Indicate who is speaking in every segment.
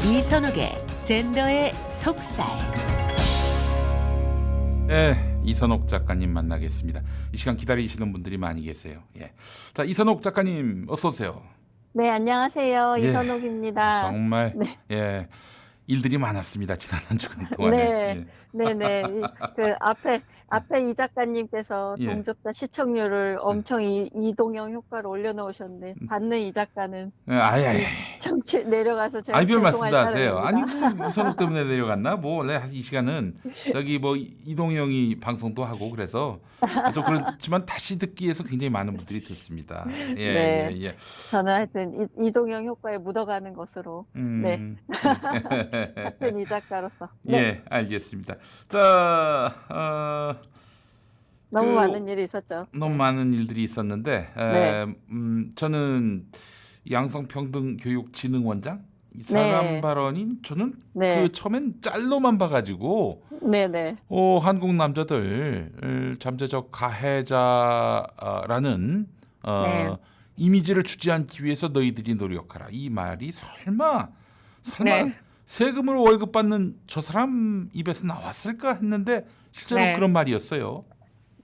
Speaker 1: 이선옥의 젠더의 속살.
Speaker 2: 네, 이선옥 작가님 만나겠습니다. 이 시간 기다리시는 분들이 많이 계세요. 예. 자, 이선옥 작가님 어서 오세요.
Speaker 3: 네, 안녕하세요.
Speaker 2: 예,
Speaker 3: 이선옥입니다.
Speaker 2: 정말
Speaker 3: 네,
Speaker 2: 예, 일들이 많았습니다. 지난 한 주간 동안에.
Speaker 3: 네, 네네. 그 앞에 이 작가님께서
Speaker 2: 예, 예.
Speaker 3: 동접자 시청률을 엄청 이동형 효과를 올려놓으셨는데, 받는 이 작가는
Speaker 2: 아예.
Speaker 3: 정치 내려가서 제가
Speaker 2: 아이 별
Speaker 3: 죄송할
Speaker 2: 말씀도 하세요. 아니
Speaker 3: 따름입니다.
Speaker 2: 뭐 이선옥 때문에 내려갔나? 뭐 원래 이 시간은 저기 뭐 이동영이 방송도 하고 그래서 좀 그렇지만 다시 듣기 위해서 굉장히 많은 분들이 듣습니다. 예, 예,
Speaker 3: 네,
Speaker 2: 예.
Speaker 3: 저는 하여튼 이동형 효과에 묻어가는 것으로, 네,
Speaker 2: 음.
Speaker 3: 같은 이 작가로서, 네,
Speaker 2: 예, 알겠습니다. 자,
Speaker 3: 너무
Speaker 2: 그
Speaker 3: 많은 일이 있었죠.
Speaker 2: 너무 많은 일들이 있었는데,
Speaker 3: 네,
Speaker 2: 저는 양성평등교육진흥원장 이 사람
Speaker 3: 네,
Speaker 2: 발언인 저는
Speaker 3: 네,
Speaker 2: 그 처음엔 짤로만 봐가지고
Speaker 3: 네, 네,
Speaker 2: 한국 남자들 잠재적 가해자라는
Speaker 3: 네,
Speaker 2: 이미지를 주지 않기 위해서 너희들이 노력하라. 이 말이 설마
Speaker 3: 네,
Speaker 2: 세금으로 월급 받는 저 사람 입에서 나왔을까 했는데 실제로
Speaker 3: 네.
Speaker 2: 그런 말이었어요.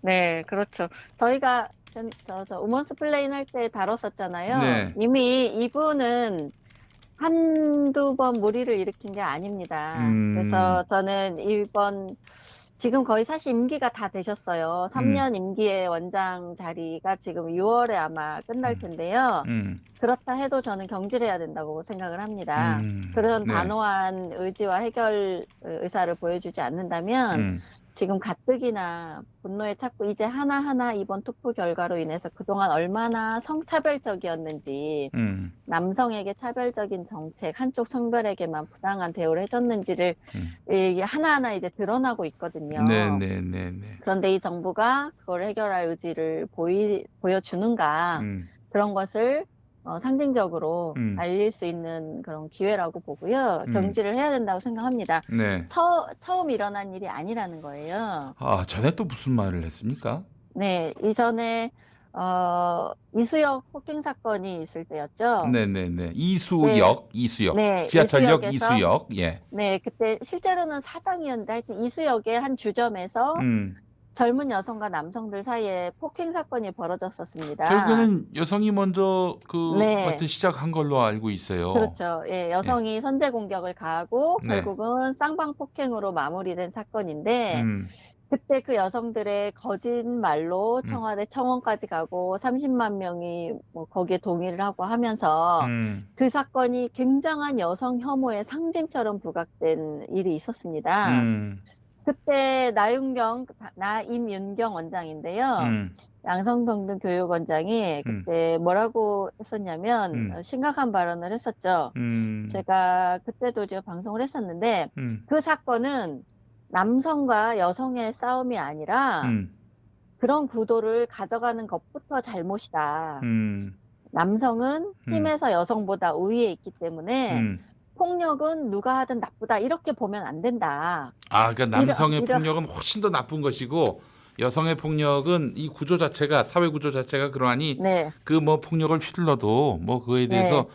Speaker 3: 네, 그렇죠. 저희가 저 우먼스 플레인 할 때 다뤘었잖아요.
Speaker 2: 네.
Speaker 3: 이미 이분은 한두 번 무리를 일으킨 게 아닙니다.
Speaker 2: 음,
Speaker 3: 그래서 저는 지금 거의 사실 임기가 다 되셨어요.
Speaker 2: 음,
Speaker 3: 3년 임기의 원장 자리가 지금 6월에 아마 끝날 텐데요.
Speaker 2: 음,
Speaker 3: 그렇다 해도 저는 경질해야 된다고 생각을 합니다. 그런
Speaker 2: 네,
Speaker 3: 단호한 의지와 해결 의사를 보여주지 않는다면
Speaker 2: 음,
Speaker 3: 지금 가뜩이나 분노에 찼고 이제 하나하나 이번 투표 결과로 인해서 그동안 얼마나 성차별적이었는지, 남성에게 차별적인 정책, 한쪽 성별에게만 부당한 대우를 해줬는지를
Speaker 2: 음,
Speaker 3: 이게 하나하나 이제 드러나고 있거든요.
Speaker 2: 네, 네, 네, 네,
Speaker 3: 그런데 이 정부가 그걸 해결할 의지를 보여주는가,
Speaker 2: 음,
Speaker 3: 그런 것을 상징적으로
Speaker 2: 음,
Speaker 3: 알릴 수 있는 그런 기회라고 보고요.
Speaker 2: 음,
Speaker 3: 경질을 해야 된다고 생각합니다.
Speaker 2: 네.
Speaker 3: 처음 일어난 일이 아니라는 거예요.
Speaker 2: 아, 전에 또 무슨 말을 했습니까?
Speaker 3: 네, 이전에 이수역 폭행 사건이 있을 때였죠.
Speaker 2: 네, 네, 네.
Speaker 3: 네,
Speaker 2: 이수역,
Speaker 3: 네,
Speaker 2: 지하철역
Speaker 3: 이수역에서
Speaker 2: 이수역, 예,
Speaker 3: 네, 그때 실제로는 사당이었는데 하여튼 이수역의 한 주점에서
Speaker 2: 음.
Speaker 3: 젊은 여성과 남성들 사이에 폭행 사건이 벌어졌었습니다.
Speaker 2: 결국에는 여성이 먼저
Speaker 3: 네,
Speaker 2: 하여튼 시작한 걸로 알고 있어요.
Speaker 3: 그렇죠. 예,
Speaker 2: 예,
Speaker 3: 여성이 선제 공격을 가하고
Speaker 2: 네,
Speaker 3: 결국은 쌍방 폭행으로 마무리된 사건인데
Speaker 2: 음,
Speaker 3: 그때 그 여성들의 거짓말로
Speaker 2: 음,
Speaker 3: 청와대 청원까지 가고 30만 명이 뭐 거기에 동의를 하고 하면서
Speaker 2: 음,
Speaker 3: 그 사건이 굉장한 여성 혐오의 상징처럼 부각된 일이 있었습니다.
Speaker 2: 음,
Speaker 3: 그때 나임윤경 원장인데요.
Speaker 2: 음,
Speaker 3: 양성평등교육원장이
Speaker 2: 음,
Speaker 3: 그때 뭐라고 했었냐면
Speaker 2: 음,
Speaker 3: 심각한 발언을 했었죠.
Speaker 2: 음,
Speaker 3: 제가 그때도 제가 방송을 했었는데
Speaker 2: 음,
Speaker 3: 그 사건은 남성과 여성의 싸움이 아니라
Speaker 2: 음,
Speaker 3: 그런 구도를 가져가는 것부터 잘못이다.
Speaker 2: 음,
Speaker 3: 남성은
Speaker 2: 음,
Speaker 3: 힘에서 여성보다 우위에 있기 때문에
Speaker 2: 음.
Speaker 3: 폭력은 누가 하든 나쁘다. 이렇게 보면 안 된다.
Speaker 2: 아, 그러니까 남성의
Speaker 3: 이런,
Speaker 2: 폭력은 훨씬 더 나쁜 것이고 여성의 폭력은 이 구조 자체가 사회 구조 자체가 그러하니
Speaker 3: 네,
Speaker 2: 그 뭐 폭력을 휘둘러도 뭐 그거에
Speaker 3: 네,
Speaker 2: 대해서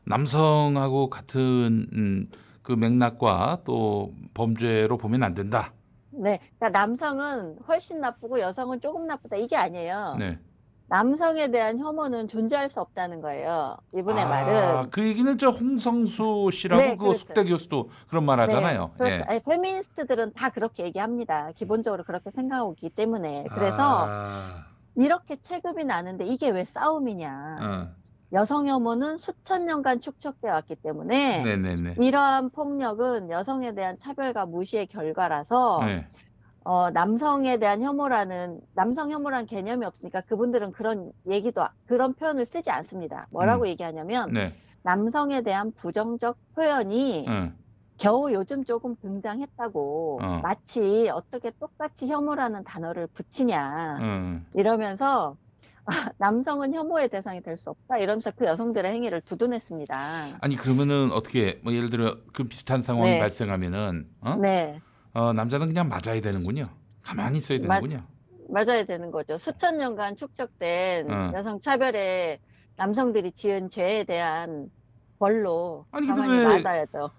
Speaker 2: 남성하고 같은 그 맥락과 또 범죄로 보면 안 된다.
Speaker 3: 네. 그러니까 남성은 훨씬 나쁘고 여성은 조금 나쁘다. 이게 아니에요.
Speaker 2: 네.
Speaker 3: 남성에 대한 혐오는 존재할 수 없다는 거예요. 이분의
Speaker 2: 아,
Speaker 3: 말은.
Speaker 2: 그 얘기는 저 홍성수 씨라고
Speaker 3: 네,
Speaker 2: 그
Speaker 3: 그렇죠.
Speaker 2: 숙대 교수도 그런 말
Speaker 3: 네,
Speaker 2: 하잖아요.
Speaker 3: 그렇죠.
Speaker 2: 예.
Speaker 3: 아니, 페미니스트들은 다 그렇게 얘기합니다. 기본적으로 그렇게 생각하고 있기 때문에. 그래서
Speaker 2: 아,
Speaker 3: 이렇게 체급이 나는데 이게 왜 싸움이냐.
Speaker 2: 어.
Speaker 3: 여성 혐오는 수천 년간 축적되어 왔기 때문에
Speaker 2: 네네네.
Speaker 3: 이러한 폭력은 여성에 대한 차별과 무시의 결과라서
Speaker 2: 네.
Speaker 3: 남성에 대한 남성 혐오라는 개념이 없으니까 그분들은 그런 표현을 쓰지 않습니다. 뭐라고
Speaker 2: 음,
Speaker 3: 얘기하냐면
Speaker 2: 네.
Speaker 3: 남성에 대한 부정적 표현이
Speaker 2: 어,
Speaker 3: 겨우 요즘 조금 등장했다고
Speaker 2: 어,
Speaker 3: 마치 어떻게 똑같이 혐오라는 단어를 붙이냐
Speaker 2: 어.
Speaker 3: 이러면서 남성은 혐오의 대상이 될 수 없다 이러면서 그 여성들의 행위를 두둔했습니다.
Speaker 2: 아니 그러면은 어떻게 뭐 예를 들어 그 비슷한 상황이
Speaker 3: 네,
Speaker 2: 발생하면은
Speaker 3: 네,
Speaker 2: 남자는 그냥 맞아야 되는군요. 가만히 있어야 되는군요.
Speaker 3: 맞아야 되는 거죠. 수천 년간 축적된 여성 차별에 남성들이 지은 죄에 대한 벌로
Speaker 2: 아니 근데
Speaker 3: 가만히
Speaker 2: 왜
Speaker 3: 놔둬야죠.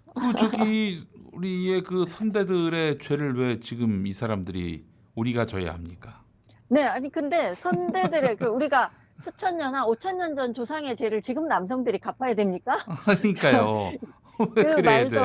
Speaker 2: 우리의 그 선대들의 죄를 왜 지금 이 사람들이 우리가 져야 합니까?
Speaker 3: 네, 아니 근데 선대들의 우리가 수천 년, 한 5천 년 전 조상의 죄를 지금 남성들이 갚아야 됩니까?
Speaker 2: 그러니까요. 왜 그래야 돼?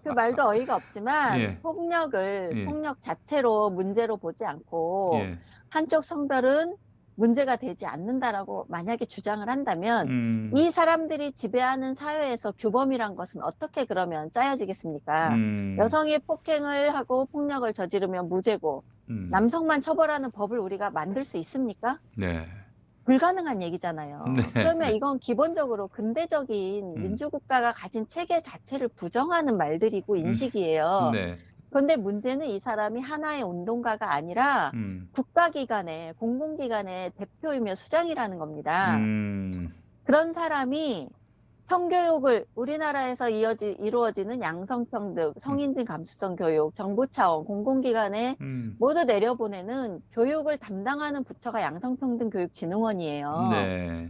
Speaker 3: 그 말도 어이가 없지만
Speaker 2: 예.
Speaker 3: 폭력을
Speaker 2: 예.
Speaker 3: 폭력 자체로 문제로 보지 않고
Speaker 2: 예.
Speaker 3: 한쪽 성별은 문제가 되지 않는다라고 만약에 주장을 한다면 이 사람들이 지배하는 사회에서 규범이란 것은 어떻게 그러면 짜여지겠습니까? 여성이 폭행을 하고 폭력을 저지르면 무죄고 남성만 처벌하는 법을 우리가 만들 수 있습니까?
Speaker 2: 네.
Speaker 3: 불가능한 얘기잖아요.
Speaker 2: 네.
Speaker 3: 그러면 이건 기본적으로 근대적인 민주국가가 가진 체계 자체를 부정하는 말들이고 인식이에요.
Speaker 2: 네.
Speaker 3: 그런데 문제는 이 사람이 하나의 운동가가 아니라 국가기관의 공공기관의 대표이며 수장이라는 겁니다. 그런 사람이 성교육을 우리나라에서 이루어지는 양성평등, 성인지 감수성 교육, 정부 차원, 공공기관에 모두 내려보내는 교육을 담당하는 부처가 양성평등교육진흥원이에요.
Speaker 2: 네.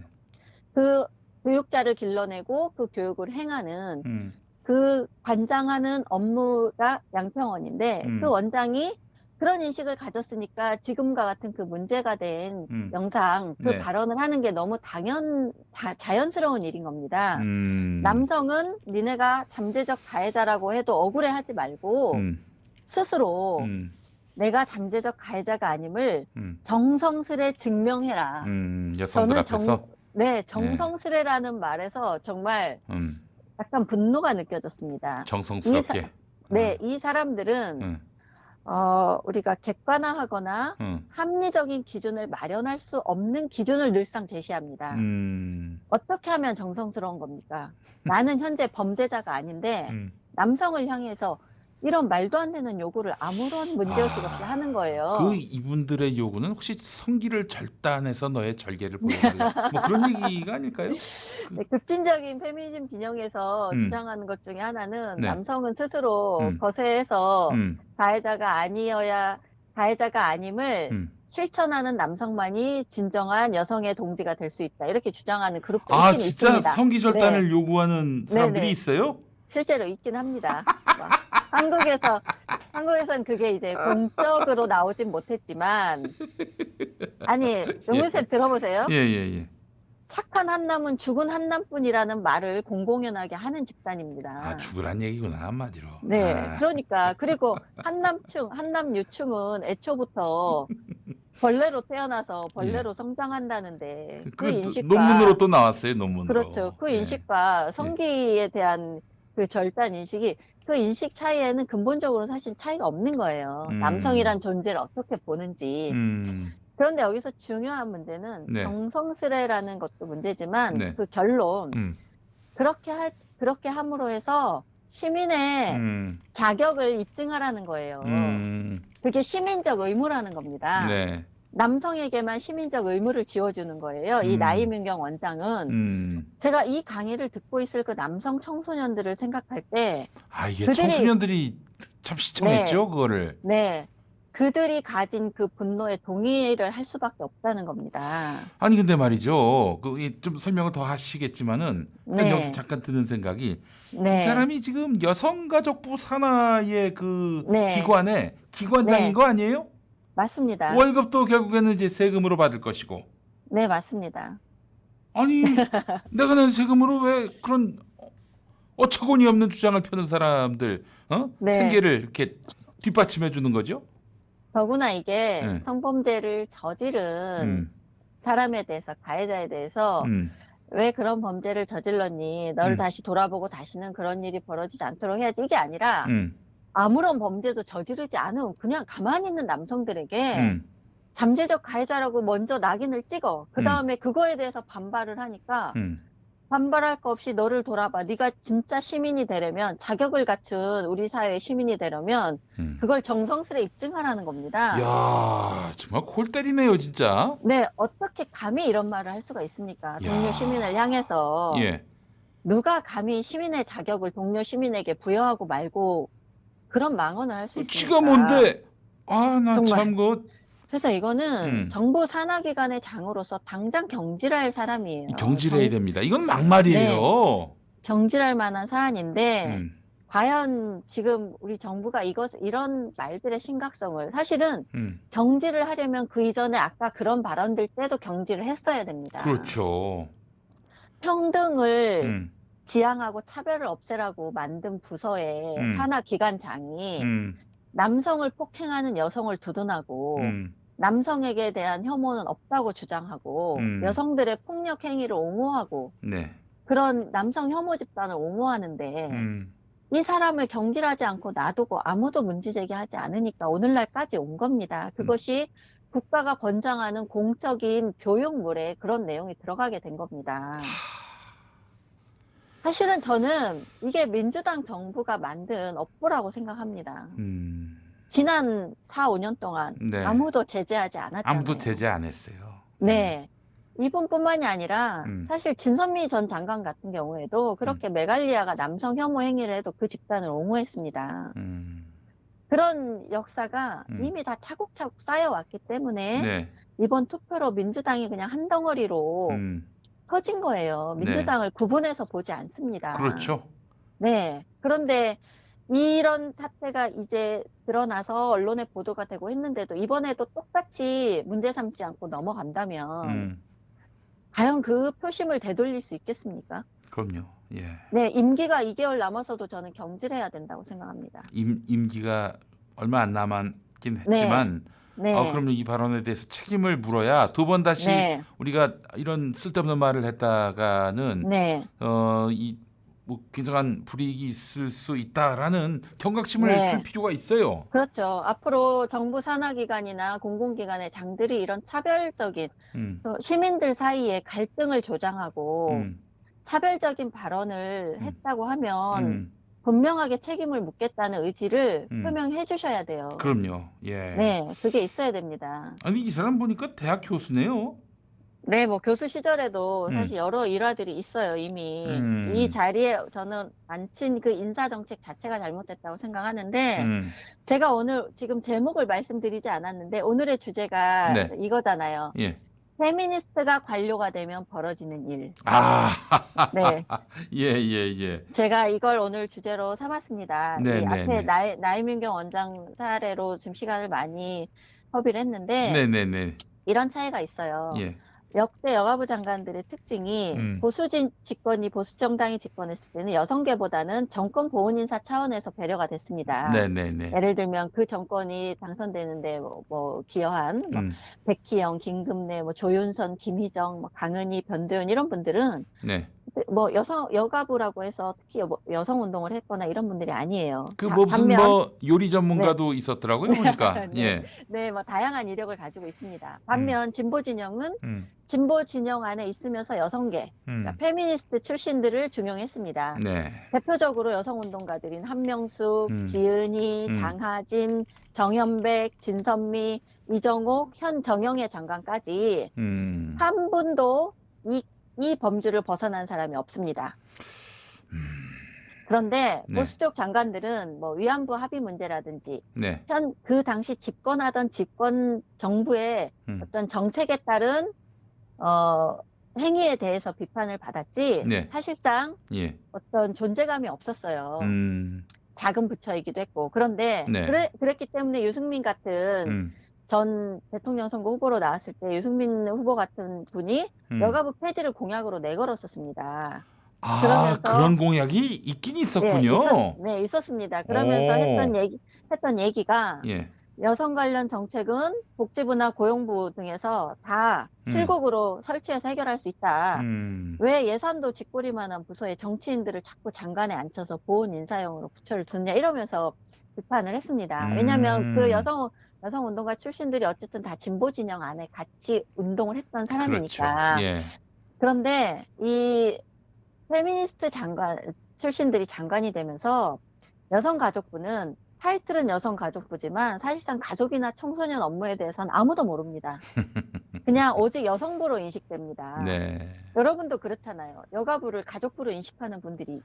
Speaker 3: 그 교육자를 길러내고 그 교육을 행하는 그 관장하는 업무가 양평원인데 그 원장이 그런 인식을 가졌으니까 지금과 같은 그 문제가 된 영상, 그
Speaker 2: 네.
Speaker 3: 발언을 하는 게 너무 자연스러운 일인 겁니다. 남성은 니네가 잠재적 가해자라고 해도 억울해하지 말고 스스로 내가 잠재적 가해자가 아님을 정성스레 증명해라.
Speaker 2: 여성들 앞에서?
Speaker 3: 네, 정성스레라는 말에서 정말 약간 분노가 느껴졌습니다.
Speaker 2: 정성스럽게?
Speaker 3: 네, 이 사람들은 우리가 객관화하거나 합리적인 기준을 마련할 수 없는 기준을 늘상 제시합니다. 어떻게 하면 정성스러운 겁니까? 나는 현재 범죄자가 아닌데 남성을 향해서 이런 말도 안 되는 요구를 아무런 문제의식 없이 하는 거예요.
Speaker 2: 이분들의 요구는 혹시 성기를 절단해서 너의 절개를 보여달라 뭐 그런 얘기가 아닐까요?
Speaker 3: 네, 급진적인 페미니즘 진영에서 주장하는 것 중에 하나는
Speaker 2: 네.
Speaker 3: 남성은 스스로 거세해서 가해자가 아님을 실천하는 남성만이 진정한 여성의 동지가 될 수 있다. 이렇게 주장하는 그룹도 있긴
Speaker 2: 진짜
Speaker 3: 있습니다.
Speaker 2: 성기 절단을
Speaker 3: 네.
Speaker 2: 요구하는 사람들이
Speaker 3: 네네.
Speaker 2: 있어요?
Speaker 3: 실제로 있긴 합니다. 한국에선 그게 이제 공적으로 나오진 못했지만, 아니, 용민쌤 들어보세요.
Speaker 2: 예.
Speaker 3: 착한 한남은 죽은 한남뿐이라는 말을 공공연하게 하는 집단입니다.
Speaker 2: 죽으란 얘기구나, 한마디로.
Speaker 3: 네, 그러니까. 그리고 한남유충은 애초부터 벌레로 태어나서 벌레로 성장한다는데, 그 인식과.
Speaker 2: 논문으로 또 나왔어요, 논문으로.
Speaker 3: 그렇죠. 그 인식과 성기에 대한 그 절단 인식이, 그 인식 차이에는 근본적으로 사실 차이가 없는 거예요. 남성이란 존재를 어떻게 보는지. 그런데 여기서 중요한 문제는
Speaker 2: 네.
Speaker 3: 정성스레라는 것도 문제지만
Speaker 2: 네.
Speaker 3: 그 결론, 그렇게 함으로 해서 시민의 자격을 입증하라는 거예요. 그게 시민적 의무라는 겁니다.
Speaker 2: 네.
Speaker 3: 남성에게만 시민적 의무를 지어주는 거예요. 이 나이민경 원장은. 제가 이 강의를 듣고 있을 그 남성 청소년들을 생각할 때
Speaker 2: 이게 청소년들이 참 시청했죠, 그거를.
Speaker 3: 네. 그들이 가진 그 분노에 동의를 할 수밖에 없다는 겁니다.
Speaker 2: 아니 근데 말이죠. 좀 설명을 더 하시겠지만은
Speaker 3: 네.
Speaker 2: 여기서 잠깐 드는 생각이
Speaker 3: 네.
Speaker 2: 이 사람이 지금 여성가족부 산하의 그
Speaker 3: 네.
Speaker 2: 기관의 기관장인
Speaker 3: 네.
Speaker 2: 거 아니에요?
Speaker 3: 맞습니다.
Speaker 2: 월급도 결국에는 이제 세금으로 받을 것이고.
Speaker 3: 네, 맞습니다.
Speaker 2: 아니 내가 낸 세금으로 왜 그런 어처구니 없는 주장을 펴는 사람들
Speaker 3: 네.
Speaker 2: 생계를 이렇게 뒷받침해 주는 거죠?
Speaker 3: 더구나 이게
Speaker 2: 네.
Speaker 3: 성범죄를 저지른 사람에 대해서, 가해자에 대해서 왜 그런 범죄를 저질렀니? 너를 다시 돌아보고 다시는 그런 일이 벌어지지 않도록 해야지. 이게 아니라 아무런 범죄도 저지르지 않은 그냥 가만히 있는 남성들에게 잠재적 가해자라고 먼저 낙인을 찍어. 그 다음에 그거에 대해서 반발을 하니까 반발할 거 없이 너를 돌아봐. 네가 진짜 시민이 되려면, 자격을 갖춘 우리 사회의 시민이 되려면 그걸 정성스레 입증하라는 겁니다.
Speaker 2: 이야 정말 골 때리네요 진짜.
Speaker 3: 네, 어떻게 감히 이런 말을 할 수가 있습니까? 동료
Speaker 2: 야.
Speaker 3: 시민을 향해서.
Speaker 2: 예.
Speaker 3: 누가 감히 시민의 자격을 동료 시민에게 부여하고 말고 그런 망언을 할 수
Speaker 2: 지가
Speaker 3: 있습니까?
Speaker 2: 뭔데? 아, 나
Speaker 3: 정말.
Speaker 2: 참 그
Speaker 3: 그래서 이거는
Speaker 2: 음.
Speaker 3: 정부 산하기관의 장으로서 당장 경질할 사람이에요.
Speaker 2: 경질해야 됩니다. 이건
Speaker 3: 네,
Speaker 2: 막말이에요.
Speaker 3: 경질할 만한 사안인데
Speaker 2: 음,
Speaker 3: 과연 지금 우리 정부가 이런 말들의 심각성을 사실은
Speaker 2: 음,
Speaker 3: 경질을 하려면 그 이전에 아까 그런 발언들 때도 경질을 했어야 됩니다.
Speaker 2: 그렇죠.
Speaker 3: 평등을
Speaker 2: 음,
Speaker 3: 지향하고 차별을 없애라고 만든 부서의 산하기관장이
Speaker 2: 음,
Speaker 3: 남성을 폭행하는 여성을 두둔하고
Speaker 2: 음,
Speaker 3: 남성에게 대한 혐오는 없다고 주장하고 여성들의 폭력 행위를 옹호하고
Speaker 2: 네,
Speaker 3: 그런 남성 혐오 집단을 옹호하는데
Speaker 2: 음,
Speaker 3: 이 사람을 경질하지 않고 놔두고 아무도 문제 제기하지 않으니까 오늘날까지 온 겁니다. 그것이 국가가 권장하는 공적인 교육물에 그런 내용이 들어가게 된 겁니다. 사실은 저는 이게 민주당 정부가 만든 업보라고 생각합니다. 지난 4, 5년 동안
Speaker 2: 네.
Speaker 3: 아무도 제재하지 않았잖아요.
Speaker 2: 아무도 제재 안 했어요.
Speaker 3: 네. 이분뿐만이 아니라 사실 진선미 전 장관 같은 경우에도 그렇게 메갈리아가 남성 혐오 행위를 해도 그 집단을 옹호했습니다. 그런 역사가 이미 다 차곡차곡 쌓여왔기 때문에
Speaker 2: 네,
Speaker 3: 이번 투표로 민주당이 그냥 한 덩어리로 터진 거예요. 민주당을 구분해서 보지 않습니다.
Speaker 2: 그렇죠.
Speaker 3: 네. 그런데 이런 사태가 이제 드러나서 언론에 보도가 되고 했는데도 이번에도 똑같이 문제 삼지 않고 넘어간다면 과연 그 표심을 되돌릴 수 있겠습니까?
Speaker 2: 그럼요. 예.
Speaker 3: 네, 임기가 2개월 남아서도 저는 경질해야 된다고 생각합니다.
Speaker 2: 임기가 얼마 안 남았긴
Speaker 3: 네.
Speaker 2: 했지만
Speaker 3: 네.
Speaker 2: 그러면 이 발언에 대해서 책임을 물어야 두 번 다시
Speaker 3: 네.
Speaker 2: 우리가 이런 쓸데없는 말을 했다가는
Speaker 3: 네.
Speaker 2: 뭐 굉장한 불이익이 있을 수 있다라는 경각심을
Speaker 3: 네.
Speaker 2: 줄 필요가 있어요.
Speaker 3: 그렇죠. 앞으로 정부 산하기관이나 공공기관의 장들이 이런 차별적인 또 시민들 사이에 갈등을 조장하고 차별적인 발언을 했다고 하면 분명하게 책임을 묻겠다는 의지를 표명해 주셔야 돼요.
Speaker 2: 그럼요. 예.
Speaker 3: 네, 그게 있어야 됩니다.
Speaker 2: 아니 이 사람 보니까 대학 교수네요.
Speaker 3: 네, 뭐 교수 시절에도 사실 여러 일화들이 있어요, 이미. 이 자리에 저는 앉힌 그 인사정책 자체가 잘못됐다고 생각하는데, 제가 오늘 지금 제목을 말씀드리지 않았는데, 오늘의 주제가
Speaker 2: 네.
Speaker 3: 이거잖아요.
Speaker 2: 예.
Speaker 3: 페미니스트가 관료가 되면 벌어지는 일.
Speaker 2: 아,
Speaker 3: 네.
Speaker 2: 예.
Speaker 3: 제가 이걸 오늘 주제로 삼았습니다.
Speaker 2: 네,
Speaker 3: 이
Speaker 2: 네,
Speaker 3: 앞에
Speaker 2: 네.
Speaker 3: 나이민경 원장 사례로 지금 시간을 많이 허비를 했는데,
Speaker 2: 네네네.
Speaker 3: 이런 차이가 있어요.
Speaker 2: 예.
Speaker 3: 역대 여가부 장관들의 특징이 집권이 보수 정당이 집권했을 때는 여성계보다는 정권 보훈 인사 차원에서 배려가 됐습니다.
Speaker 2: 네네네.
Speaker 3: 예를 들면 그 정권이 당선되는데 뭐 기여한 뭐 백희영, 김금래, 뭐 조윤선, 김희정, 뭐 강은희, 변도연 이런 분들은
Speaker 2: 네.
Speaker 3: 뭐 여가부라고 해서 특히 여성 운동을 했거나 이런 분들이 아니에요.
Speaker 2: 무슨 뭐 요리 전문가도 있었더라고요, 보니까.
Speaker 3: 네.
Speaker 2: 예.
Speaker 3: 네, 뭐 다양한 이력을 가지고 있습니다. 반면 진보 진영은
Speaker 2: 음.
Speaker 3: 진보 진영 안에 있으면서 여성계, 그러니까 페미니스트 출신들을 중용했습니다.
Speaker 2: 네.
Speaker 3: 대표적으로 여성 운동가들인 한명숙, 지은희, 장하진, 정현백, 진선미, 이정옥, 현 정영애 장관까지 한 분도 이 범주를 벗어난 사람이 없습니다. 그런데
Speaker 2: 네.
Speaker 3: 보수적 장관들은 뭐 위안부 합의 문제라든지
Speaker 2: 네.
Speaker 3: 그 당시 집권하던 집권 정부의 어떤 정책에 따른 행위에 대해서 비판을 받았지
Speaker 2: 네.
Speaker 3: 사실상
Speaker 2: 예.
Speaker 3: 어떤 존재감이 없었어요. 작은 부처이기도 했고 그런데
Speaker 2: 네.
Speaker 3: 그랬기 때문에 유승민 같은 전 대통령 선거 후보로 나왔을 때 유승민 후보 같은 분이 여가부 폐지를 공약으로 내걸었었습니다. 그러면서
Speaker 2: 그런 공약이 있긴 있었군요.
Speaker 3: 네, 있었습니다. 그러면서 했던 얘기가
Speaker 2: 예.
Speaker 3: 여성 관련 정책은 복지부나 고용부 등에서 다 실국으로 설치해서 해결할 수 있다. 왜 예산도 쥐꼬리만한 부서에 정치인들을 자꾸 장관에 앉혀서 보훈 인사용으로 부처를 두느냐 이러면서 비판을 했습니다. 왜냐하면 그 여성 운동가 출신들이 어쨌든 다 진보 진영 안에 같이 운동을 했던 사람이니까.
Speaker 2: 그렇죠. 예.
Speaker 3: 그런데 이 페미니스트 출신들이 장관이 되면서 여성가족부는 타이틀은 여성가족부지만 사실상 가족이나 청소년 업무에 대해서는 아무도 모릅니다. 그냥 오직 여성부로 인식됩니다.
Speaker 2: 네.
Speaker 3: 여러분도 그렇잖아요. 여가부를 가족부로 인식하는 분들이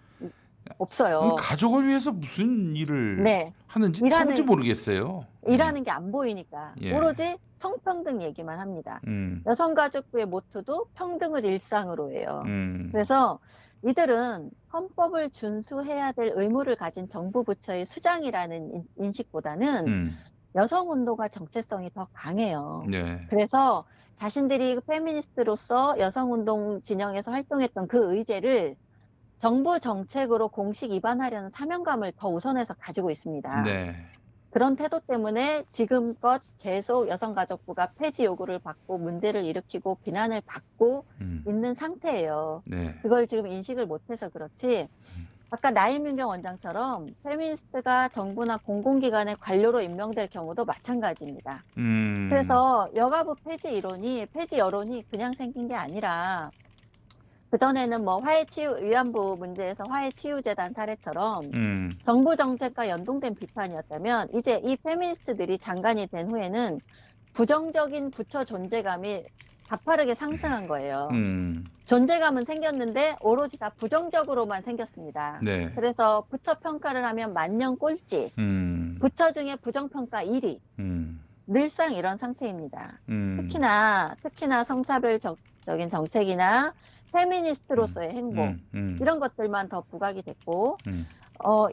Speaker 3: 없어요.
Speaker 2: 가족을 위해서 무슨 일을
Speaker 3: 네.
Speaker 2: 하는지 도무지
Speaker 3: 일하는
Speaker 2: 모르겠어요.
Speaker 3: 일하는 게 안 보이니까
Speaker 2: 예.
Speaker 3: 오로지 성평등 얘기만 합니다.
Speaker 2: 음,
Speaker 3: 여성가족부의 모토도 평등을 일상으로 해요.
Speaker 2: 음,
Speaker 3: 그래서 이들은 헌법을 준수해야 될 의무를 가진 정부 부처의 수장이라는 인식보다는
Speaker 2: 음,
Speaker 3: 여성운동가 정체성이 더 강해요.
Speaker 2: 네,
Speaker 3: 그래서 자신들이 페미니스트로서 여성운동 진영에서 활동했던 그 의제를 정부 정책으로 공식 입안하려는 사명감을 더 우선해서 가지고 있습니다.
Speaker 2: 네,
Speaker 3: 그런 태도 때문에 지금껏 계속 여성가족부가 폐지 요구를 받고 문제를 일으키고 비난을 받고 있는 상태예요.
Speaker 2: 네,
Speaker 3: 그걸 지금 인식을 못해서 그렇지, 아까 나이민경 원장처럼 페미니스트가 정부나 공공기관의 관료로 임명될 경우도 마찬가지입니다. 그래서 여가부 폐지 여론이 그냥 생긴 게 아니라 그전에는 뭐 위안부 문제에서 화해치유재단 사례처럼 정부 정책과 연동된 비판이었다면 이제 이 페미니스트들이 장관이 된 후에는 부정적인 부처 존재감이 가파르게 상승한 거예요. 존재감은 생겼는데 오로지 다 부정적으로만 생겼습니다.
Speaker 2: 네,
Speaker 3: 그래서 부처 평가를 하면 만년 꼴찌, 부처 중에 부정평가 1위, 늘상 이런 상태입니다. 특히나 성차별적인 정책이나 페미니스트로서의 행보 이런 것들만 더 부각이 됐고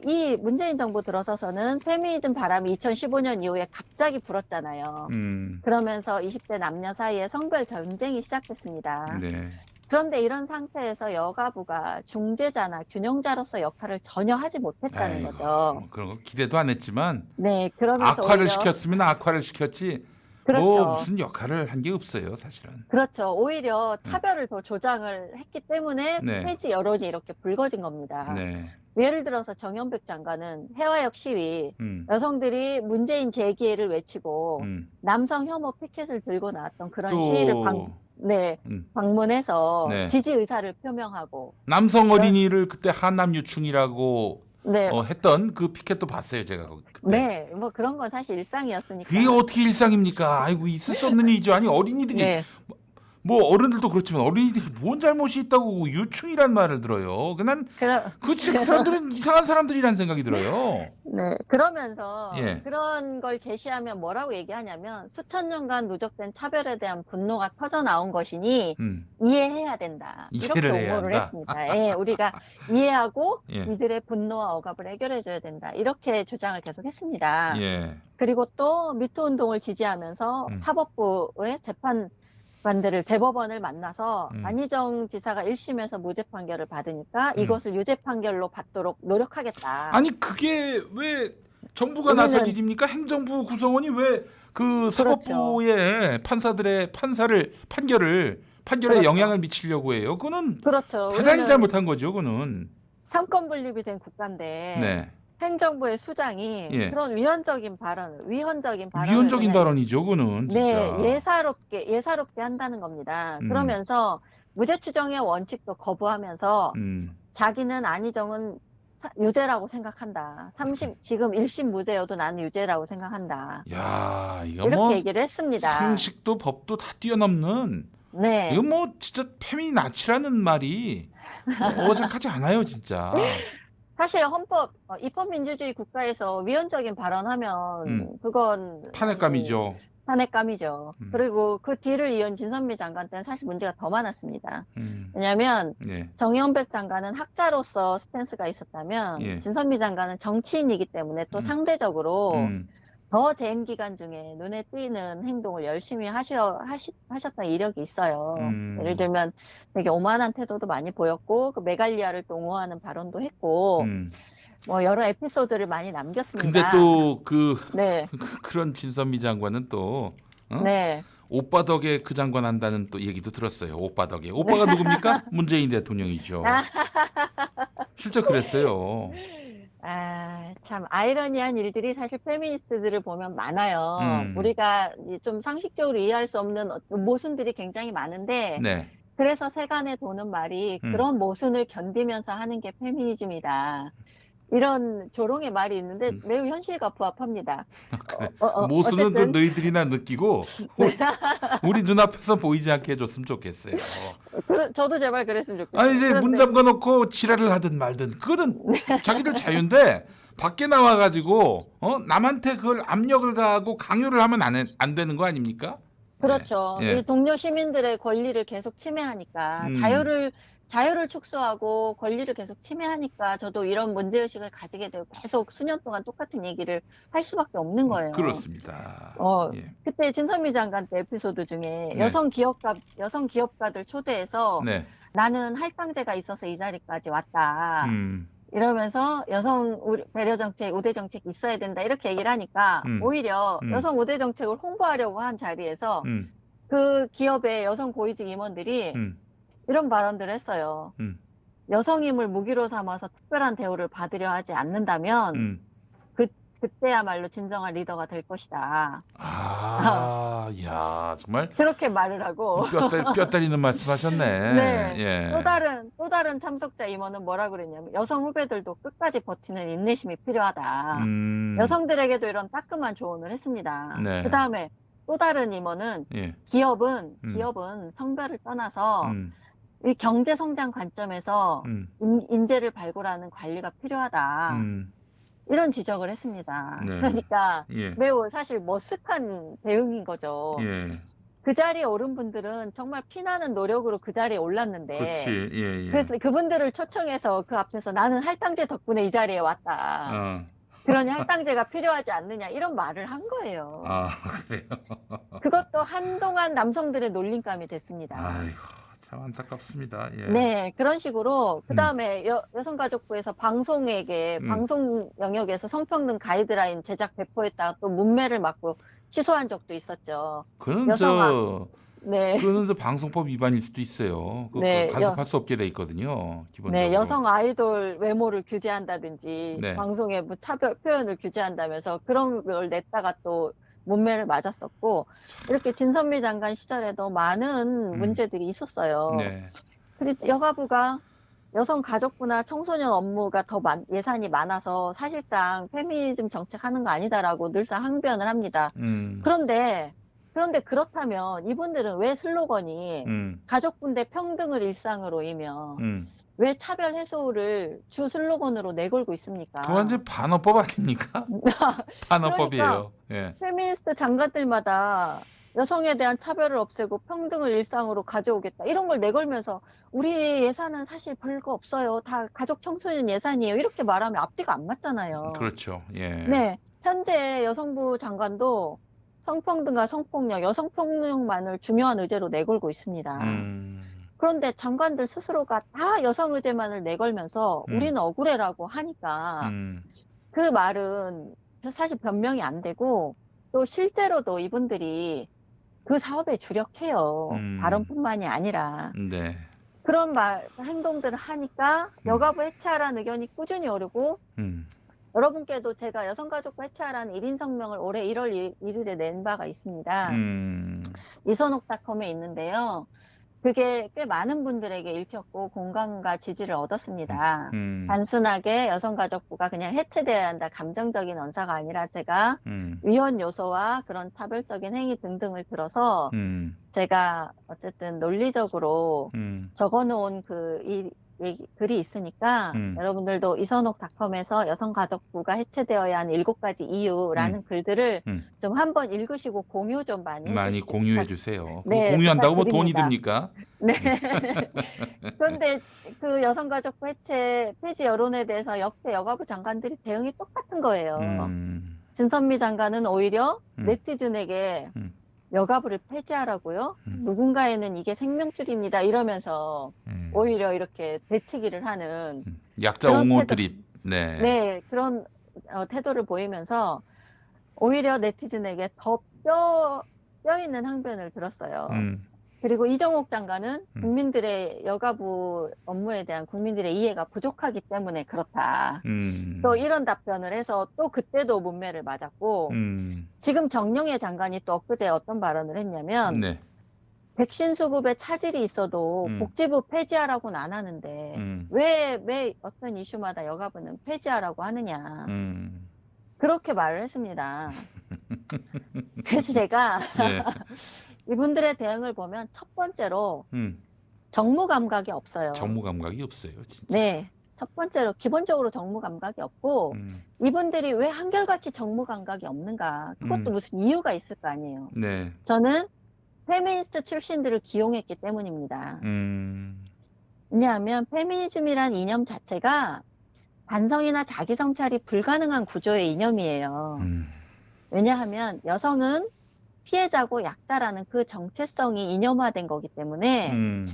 Speaker 3: 이 문재인 정부 들어서서는 페미니즘 바람이 2015년 이후에 갑자기 불었잖아요. 그러면서 20대 남녀 사이에 성별 전쟁이 시작됐습니다.
Speaker 2: 네.
Speaker 3: 그런데 이런 상태에서 여가부가 중재자나 균형자로서 역할을 전혀 하지 못했다는
Speaker 2: 아이고,
Speaker 3: 거죠.
Speaker 2: 그런 거 기대도 안 했지만
Speaker 3: 네, 그러면서
Speaker 2: 악화를
Speaker 3: 오히려
Speaker 2: 시켰으면 악화를 시켰지
Speaker 3: 그렇죠.
Speaker 2: 뭐 무슨 역할을 한 게 없어요, 사실은.
Speaker 3: 그렇죠. 오히려 차별을 더 조장을 했기 때문에
Speaker 2: 네.
Speaker 3: 폐지 여론이 이렇게 불거진 겁니다.
Speaker 2: 네,
Speaker 3: 예를 들어서 정연백 장관은 해화역 시위, 여성들이 문재인 재기회를 외치고 남성 혐오 피켓을 들고 나왔던 그런 시위를 방문해서
Speaker 2: 네.
Speaker 3: 지지 의사를 표명하고
Speaker 2: 남성 어린이를 그때 한남 유충이라고
Speaker 3: 네,
Speaker 2: 했던 그 피켓도 봤어요, 제가 그때.
Speaker 3: 네, 뭐 그런 건 사실 일상이었으니까.
Speaker 2: 그게 어떻게 일상입니까? 아이고, 있을 수 없는 일이죠. 아니, 어린이들이
Speaker 3: 네,
Speaker 2: 뭐 어른들도 그렇지만 어린이들이 뭔 잘못이 있다고 유충이란 말을 들어요. 그 사람들은 이상한 사람들이란 생각이 들어요.
Speaker 3: 네, 그러면서
Speaker 2: 예.
Speaker 3: 그런 걸 제시하면 뭐라고 얘기하냐면 수천 년간 누적된 차별에 대한 분노가 터져 나온 것이니 이해해야 된다. 이렇게
Speaker 2: 이해를 해야
Speaker 3: 옹호를
Speaker 2: 한다.
Speaker 3: 했습니다. 예, 우리가 이해하고
Speaker 2: 예.
Speaker 3: 이들의 분노와 억압을 해결해줘야 된다. 이렇게 주장을 계속했습니다.
Speaker 2: 예.
Speaker 3: 그리고 또 미투 운동을 지지하면서 사법부의 재판관들을 대법원을 만나서 안희정 지사가 1심에서 무죄 판결을 받으니까 이것을 유죄 판결로 받도록 노력하겠다.
Speaker 2: 아니, 그게 왜 정부가 나설 일입니까? 행정부 구성원이 왜 그 사법부의 판결에
Speaker 3: 그렇죠.
Speaker 2: 영향을 미치려고 해요? 그거는
Speaker 3: 그렇죠.
Speaker 2: 대단히
Speaker 3: 우리는
Speaker 2: 잘못한 거죠, 그거는.
Speaker 3: 삼권 분립이 된 국가인데
Speaker 2: 네.
Speaker 3: 행정부의 수장이
Speaker 2: 예.
Speaker 3: 그런 위헌적인 발언을
Speaker 2: 위헌적인 발언이죠, 그거는 진짜.
Speaker 3: 네, 예사롭게 한다는 겁니다. 그러면서 무죄 추정의 원칙도 거부하면서 자기는 안희정은 유죄라고 생각한다. 지금 1심 무죄여도 나는 유죄라고 생각한다.
Speaker 2: 야, 이거
Speaker 3: 이렇게
Speaker 2: 뭐
Speaker 3: 얘기를 했습니다.
Speaker 2: 상식도 법도 다 뛰어넘는.
Speaker 3: 네.
Speaker 2: 이거 뭐 진짜 페미나치라는 말이 어색하지 않아요, 진짜.
Speaker 3: 사실 입헌민주주의 국가에서 위헌적인 발언하면 그건
Speaker 2: 탄핵감이죠.
Speaker 3: 탄핵감이죠. 그리고 그 뒤를 이은 진선미 장관 때는 사실 문제가 더 많았습니다. 왜냐하면
Speaker 2: 네.
Speaker 3: 정연백 장관은 학자로서 스탠스가 있었다면
Speaker 2: 예.
Speaker 3: 진선미 장관은 정치인이기 때문에 또 상대적으로 더 재임 기간 중에 눈에 띄는 행동을 열심히 하셨던 이력이 있어요. 예를 들면 되게 오만한 태도도 많이 보였고 그 메갈리아를 또 옹호하는 발언도 했고 뭐 여러 에피소드를 많이 남겼습니다.
Speaker 2: 근데 또
Speaker 3: 네.
Speaker 2: 그런 진선미 장관은 또
Speaker 3: 네.
Speaker 2: 오빠 덕에 그 장관 한다는 또 얘기도 들었어요. 오빠 덕에. 오빠가 누굽니까? 문재인 대통령이죠. 실제 그랬어요.
Speaker 3: 참 아이러니한 일들이 사실 페미니스트들을 보면 많아요. 우리가 좀 상식적으로 이해할 수 없는 모순들이 굉장히 많은데
Speaker 2: 네.
Speaker 3: 그래서 세간에 도는 말이 그런 모순을 견디면서 하는 게 페미니즘이다. 이런 조롱의 말이 있는데 매우 현실과 부합합니다.
Speaker 2: 그래. 모순은 그
Speaker 3: 어쨌든
Speaker 2: 너희들이나 느끼고 우리 눈앞에서 보이지 않게 해줬으면 좋겠어요.
Speaker 3: 저도 제발 그랬으면 좋겠어요.
Speaker 2: 아니 이제 문
Speaker 3: 그런데
Speaker 2: 잠궈 놓고 지랄을 하든 말든 그거는 자기들 자유인데 밖에 나와가지고 남한테 그걸 압력을 가하고 강요를 하면 안 되는 거 아닙니까?
Speaker 3: 그렇죠.
Speaker 2: 예.
Speaker 3: 이 동료 시민들의 권리를 계속 침해하니까
Speaker 2: 음.
Speaker 3: 자유를 축소하고 권리를 계속 침해하니까 저도 이런 문제의식을 가지게 되고 계속 수년 동안 똑같은 얘기를 할 수밖에 없는 거예요.
Speaker 2: 그렇습니다. 예.
Speaker 3: 그때 진선미 장관 때 에피소드 중에
Speaker 2: 네.
Speaker 3: 여성 기업가들 초대해서
Speaker 2: 네.
Speaker 3: 나는 할당제가 있어서 이 자리까지 왔다. 이러면서 여성 배려 정책, 우대 정책이 있어야 된다 이렇게 얘기를 하니까 오히려 여성 우대 정책을 홍보하려고 한 자리에서 그 기업의 여성 고위직 임원들이 이런 발언들을 했어요. 여성임을 무기로 삼아서 특별한 대우를 받으려 하지 않는다면 그때야말로 진정한 리더가 될 것이다.
Speaker 2: 야 정말
Speaker 3: 그렇게 말을 하고
Speaker 2: 뼈 때리는 말씀하셨네.
Speaker 3: 네.
Speaker 2: 예.
Speaker 3: 또 다른 참석자 임원은 뭐라 그랬냐면 여성 후배들도 끝까지 버티는 인내심이 필요하다. 여성들에게도 이런 따끔한 조언을 했습니다.
Speaker 2: 네.
Speaker 3: 그다음에 또 다른 임원은
Speaker 2: 예.
Speaker 3: 기업은 성별을 떠나서 이 경제 성장 관점에서 인재를 발굴하는 관리가 필요하다. 이런 지적을 했습니다.
Speaker 2: 네.
Speaker 3: 그러니까
Speaker 2: 예.
Speaker 3: 매우 사실 머쓱한 대응인 거죠.
Speaker 2: 예.
Speaker 3: 그 자리에 오른 분들은 정말 피나는 노력으로 그 자리에 올랐는데
Speaker 2: 그렇지. 예.
Speaker 3: 그래서 그분들을 초청해서 그 앞에서 나는 할당제 덕분에 이 자리에 왔다. 그러니 할당제가 필요하지 않느냐 이런 말을 한 거예요.
Speaker 2: 그래요.
Speaker 3: 그것도 한동안 남성들의 놀림감이 됐습니다.
Speaker 2: 아이고 참 안타깝습니다. 예.
Speaker 3: 네, 그런 식으로 그다음에 여성가족부에서 방송 영역에서 성평등 가이드라인 제작 배포했다가 또 문매를 맞고 취소한 적도 있었죠.
Speaker 2: 그는
Speaker 3: 네.
Speaker 2: 그거는 방송법 위반일 수도 있어요.
Speaker 3: 네,
Speaker 2: 간섭할 수 없게 돼 있거든요. 기본적으로.
Speaker 3: 네, 여성 아이돌 외모를 규제한다든지
Speaker 2: 네.
Speaker 3: 방송의 뭐 차별 표현을 규제한다면서 그런 걸 냈다가 또 문매를 맞았었고 이렇게 진선미 장관 시절에도 많은 문제들이 있었어요.
Speaker 2: 네.
Speaker 3: 그리고 여가부가 여성가족부나 청소년 업무가 더 예산이 많아서 사실상 페미니즘 정책하는 거 아니다라고 늘상 항변을 합니다. 그런데 그렇다면 이분들은 왜 슬로건이 가족분대 평등을 일상으로이며 왜 차별 해소를 주 슬로건으로 내걸고 있습니까?
Speaker 2: 그건 완전 반어법 아닙니까? 반어법이에요.
Speaker 3: 그러니까
Speaker 2: 예.
Speaker 3: 페미니스트 장관들마다 여성에 대한 차별을 없애고 평등을 일상으로 가져오겠다. 이런 걸 내걸면서 우리 예산은 사실 별거 없어요. 다 가족 청소년 예산이에요. 이렇게 말하면 앞뒤가 안 맞잖아요.
Speaker 2: 그렇죠. 예.
Speaker 3: 네. 현재 여성부 장관도 성평등과 성폭력, 여성폭력만을 중요한 의제로 내걸고 있습니다. 그런데 장관들 스스로가 다 여성 의제만을 내걸면서 우리는 억울해라고 하니까 그 말은 사실 변명이 안 되고 또 실제로도 이분들이 그 사업에 주력해요. 발언뿐만이 아니라.
Speaker 2: 네.
Speaker 3: 그런 행동들을 하니까 여가부 해체하라는 의견이 꾸준히 오르고 여러분께도 제가 여성가족부 해체하라는 1인 성명을 올해 1월 1일에 낸 바가 있습니다. 이선옥닷컴에 있는데요. 그게 꽤 많은 분들에게 읽혔고 공감과 지지를 얻었습니다. 단순하게 여성가족부가 그냥 해체되어야 한다 감정적인 언사가 아니라 제가 위헌 요소와 그런 차별적인 행위 등등을 들어서 제가 어쨌든 논리적으로 적어놓은 글이 있으니까 여러분들도 이선옥닷컴에서 여성가족부가 해체되어야 하는 7가지 이유라는 글들을 좀 한번 읽으시고 공유 좀 많이
Speaker 2: 공유해 주세요.
Speaker 3: 네,
Speaker 2: 공유한다고 뭐 돈이
Speaker 3: 부탁드립니다.
Speaker 2: 듭니까?
Speaker 3: 네. 그런데 그 여성가족부 해체 폐지 여론에 대해서 역대 여가부 장관들이 대응이 똑같은 거예요. 진선미 장관은 오히려 네티즌에게 여가부를 폐지하라고요? 누군가에는 이게 생명줄입니다. 이러면서 오히려 이렇게 대치기를 하는
Speaker 2: 약자
Speaker 3: 그런
Speaker 2: 옹호
Speaker 3: 태도.
Speaker 2: 드립. 네.
Speaker 3: 네, 그런 태도를 보이면서 오히려 네티즌에게 더 뼈 있는 항변을 들었어요. 그리고 이정옥 장관은 국민들의 여가부 업무에 대한 국민들의 이해가 부족하기 때문에 그렇다. 또 이런 답변을 해서 또 그때도 문매를 맞았고 지금 정영애 장관이 또 엊그제 어떤 발언을 했냐면
Speaker 2: 네.
Speaker 3: 백신 수급에 차질이 있어도
Speaker 2: 음.
Speaker 3: 복지부 폐지하라고는 안 하는데 왜 어떤 이슈마다 여가부는 폐지하라고 하느냐. 그렇게 말을 했습니다. 그래서 제가
Speaker 2: 네.
Speaker 3: 이분들의 대응을 보면 첫 번째로
Speaker 2: 음.
Speaker 3: 정무 감각이 없어요.
Speaker 2: 정무 감각이 없어요, 진짜.
Speaker 3: 네. 첫 번째로 기본적으로 정무 감각이 없고 이분들이 왜 한결같이 정무 감각이 없는가. 그것도 무슨 이유가 있을 거 아니에요.
Speaker 2: 네.
Speaker 3: 저는 페미니스트 출신들을 기용했기 때문입니다. 왜냐하면 페미니즘이란 이념 자체가 반성이나 자기 성찰이 불가능한 구조의 이념이에요. 왜냐하면 여성은 피해자고 약자라는 그 정체성이 이념화된 거기 때문에